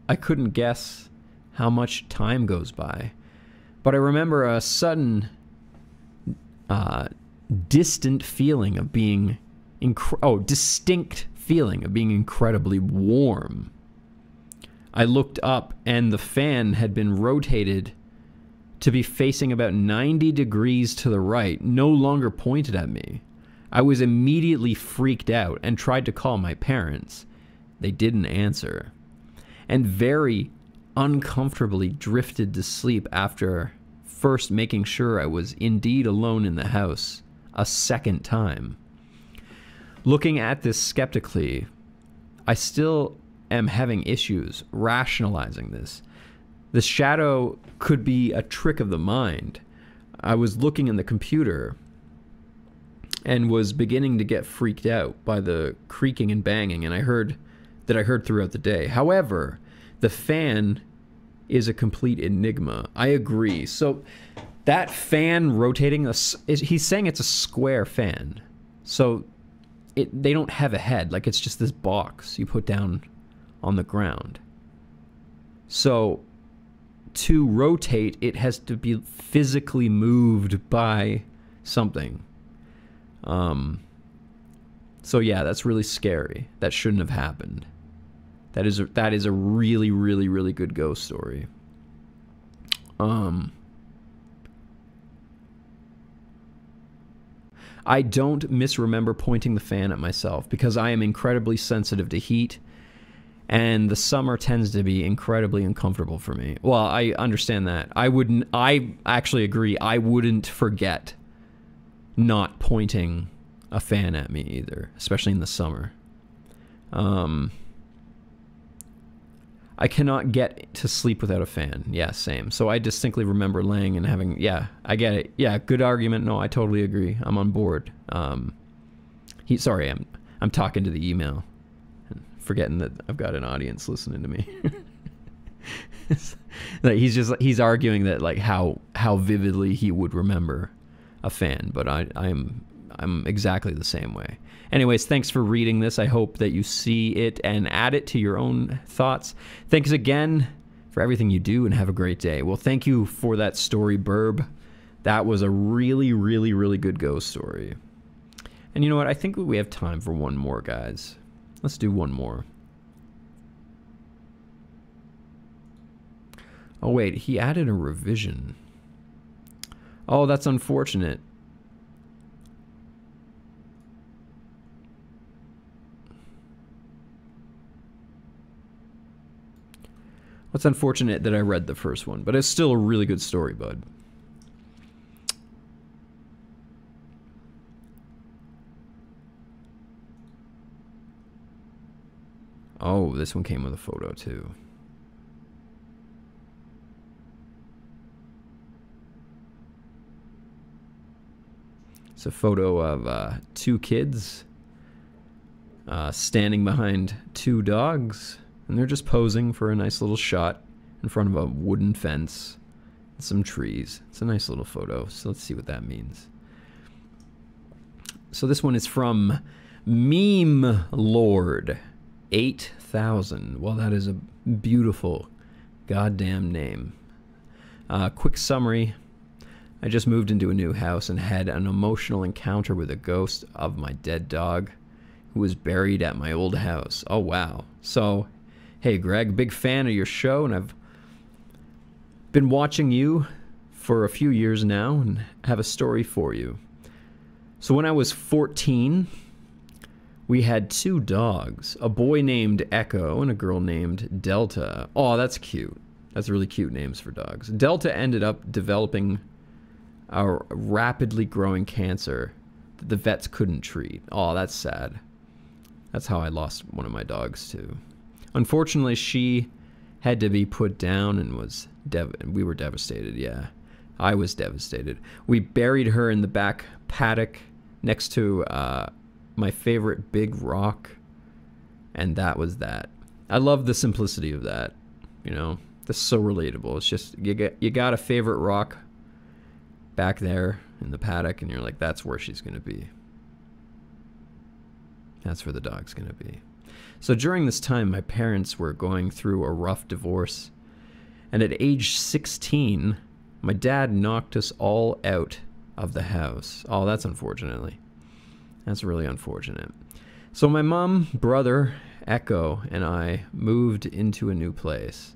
[SPEAKER 1] I couldn't guess how much time goes by, but I remember a sudden distant feeling of being distinct feeling of being incredibly warm. I looked up and the fan had been rotated to be facing about 90 degrees to the right, no longer pointed at me. I was immediately freaked out and tried to call my parents. They didn't answer, and very uncomfortably drifted to sleep after first making sure I was indeed alone in the house a second time. Looking at this skeptically, I still am having issues rationalizing this. The shadow could be a trick of the mind. I was looking in the computer and was beginning to get freaked out by the creaking and banging, and I heard throughout the day. However, the fan is a complete enigma. I agree. So that fan rotating, he's saying it's a square fan. So they don't have a head. Like, it's just this box you put down on the ground. So to rotate, it has to be physically moved by something. So yeah, that's really scary. That shouldn't have happened. That is a really, really, really good ghost story. I don't misremember pointing the fan at myself because I am incredibly sensitive to heat, and the summer tends to be incredibly uncomfortable for me. Well, I understand that. I actually agree. I wouldn't forget not pointing a fan at me either, especially in the summer. I cannot get to sleep without a fan. Yeah, same. So I distinctly remember laying and having, yeah, I get it. Yeah, good argument. No, I totally agree. I'm on board. Sorry, I'm talking to the email, forgetting that I've got an audience listening to me. Like, he's arguing that, like, how vividly he would remember a fan, but I'm exactly the same way. Anyways, thanks for reading this. I hope that you see it and add it to your own thoughts. Thanks again for everything you do, and have a great day. Well, thank you for that story, Burb. That was a really, really, really good ghost story. And you know what? I think we have time for one more, guys. Let's do one more. Oh, wait. He added a revision. Oh, that's unfortunate. It's unfortunate that I read the first one, but it's still a really good story, bud. Oh, this one came with a photo, too. It's a photo of two kids standing behind two dogs. And they're just posing for a nice little shot in front of a wooden fence and some trees. It's a nice little photo, so let's see what that means. So this one is from Meme Lord 8000. Well, that is a beautiful goddamn name. Quick summary. I just moved into a new house and had an emotional encounter with a ghost of my dead dog who was buried at my old house. Oh, wow. So, hey, Greg, big fan of your show, and I've been watching you for a few years now and have a story for you. So when I was 14, we had two dogs, a boy named Echo and a girl named Delta. Oh, that's cute. That's really cute names for dogs. Delta ended up developing a rapidly growing cancer that the vets couldn't treat. Oh, that's sad. That's how I lost one of my dogs, too. Unfortunately, she had to be put down and was we were devastated, yeah. I was devastated. We buried her in the back paddock next to my favorite big rock, and that was that. I love the simplicity of that, you know. That's so relatable. It's just, you got a favorite rock back there in the paddock, and you're like, that's where she's going to be. That's where the dog's going to be. So during this time, my parents were going through a rough divorce, and at age 16, my dad knocked us all out of the house. Oh, that's unfortunately. That's really unfortunate. So my mom, brother, Echo, and I moved into a new place.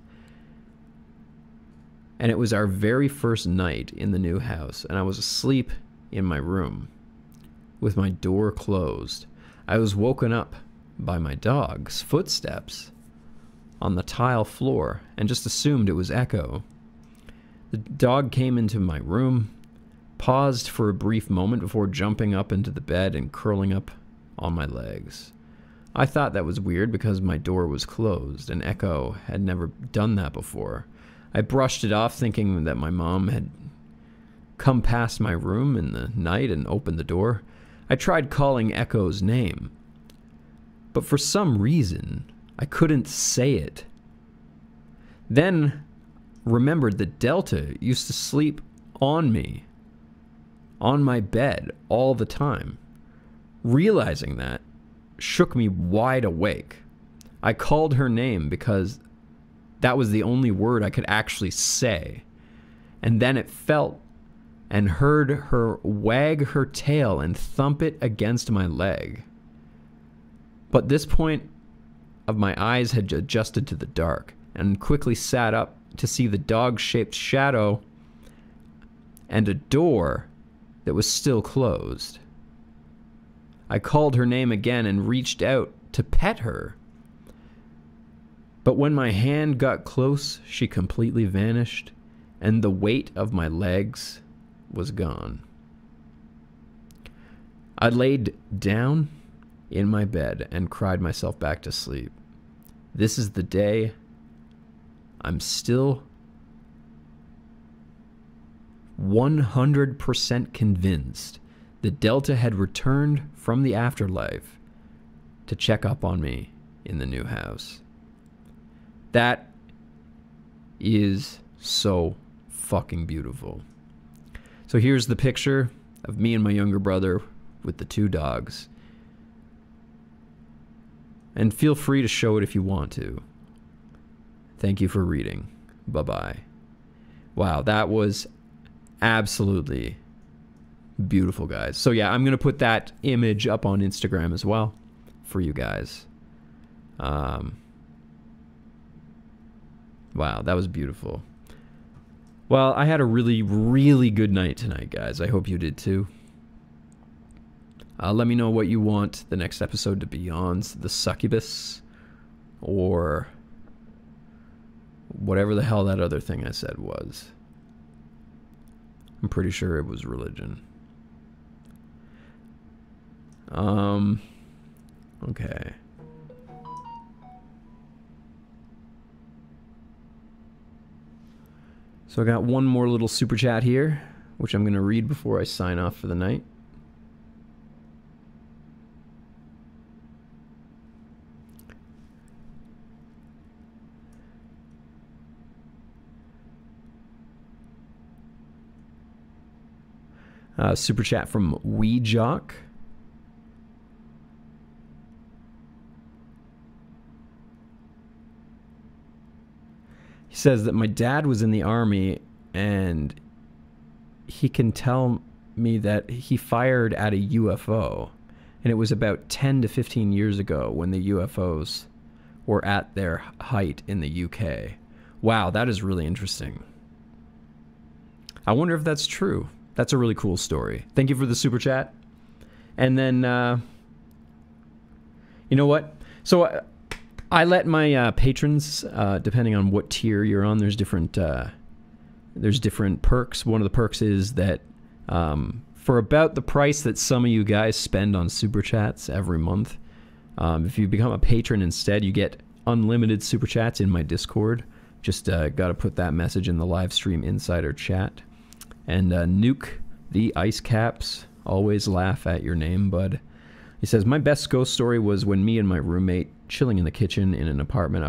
[SPEAKER 1] And it was our very first night in the new house, and I was asleep in my room with my door closed. I was woken up by my dog's footsteps on the tile floor and just assumed it was Echo. The dog came into my room, paused for a brief moment before jumping up into the bed and curling up on my legs. I thought that was weird because my door was closed and Echo had never done that before. I brushed it off thinking that my mom had come past my room in the night and opened the door. I tried calling Echo's name, but for some reason I couldn't say it. Then remembered that Delta used to sleep on me, on my bed, all the time. Realizing that shook me wide awake. I called her name because that was the only word I could actually say. And then it felt and heard her wag her tail and thump it against my leg. But this point of my eyes had adjusted to the dark and quickly sat up to see the dog-shaped shadow and a door that was still closed. I called her name again and reached out to pet her. But when my hand got close, she completely vanished, and the weight of my legs was gone. I laid down in my bed and cried myself back to sleep. This is the day I'm still 100% convinced that Delta had returned from the afterlife to check up on me in the new house. That is so fucking beautiful. So here's the picture of me and my younger brother with the two dogs. And feel free to show it if you want to. Thank you for reading. Bye-bye. Wow, that was absolutely beautiful, guys. So yeah, I'm going to put that image up on Instagram as well for you guys. Wow, that was beautiful. Well, I had a really, really good night tonight, guys. I hope you did too. Let me know what you want the next episode to be on. The succubus or whatever the hell that other thing I said was. I'm pretty sure it was religion. Okay. So I got one more little super chat here, which I'm going to read before I sign off for the night. Super chat from Weejock. He says that my dad was in the army and he can tell me that he fired at a UFO, and it was about 10 to 15 years ago when the UFOs were at their height in the UK. Wow, that is really interesting. I wonder if that's true. That's a really cool story. Thank you for the super chat. And then, you know what? So I let my patrons, depending on what tier you're on, there's different perks. One of the perks is that for about the price that some of you guys spend on super chats every month, if you become a patron instead, you get unlimited super chats in my Discord. Just got to put that message in the live stream insider chat. And Nuke the Ice Caps, always laugh at your name, bud. He says, my best ghost story was when me and my roommate chilling in the kitchen in an apartment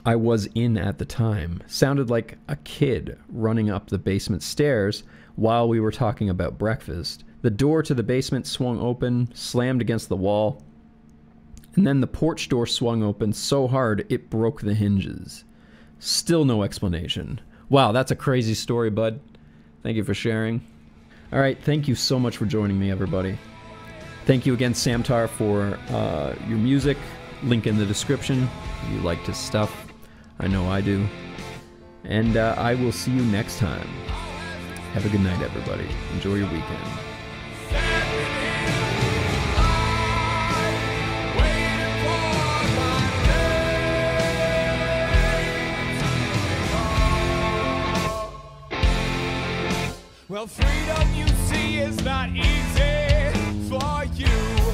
[SPEAKER 1] I was in at the time. Sounded like a kid running up the basement stairs while we were talking about breakfast. The door to the basement swung open, slammed against the wall, and then the porch door swung open so hard it broke the hinges. Still no explanation. Wow, that's a crazy story, bud. Thank you for sharing. All right, thank you so much for joining me, everybody. Thank you again, Samtar, for your music. Link in the description if you liked his stuff. I know I do. And I will see you next time. Have a good night, everybody. Enjoy your weekend.
[SPEAKER 2] Well, freedom, you see, is not easy for you.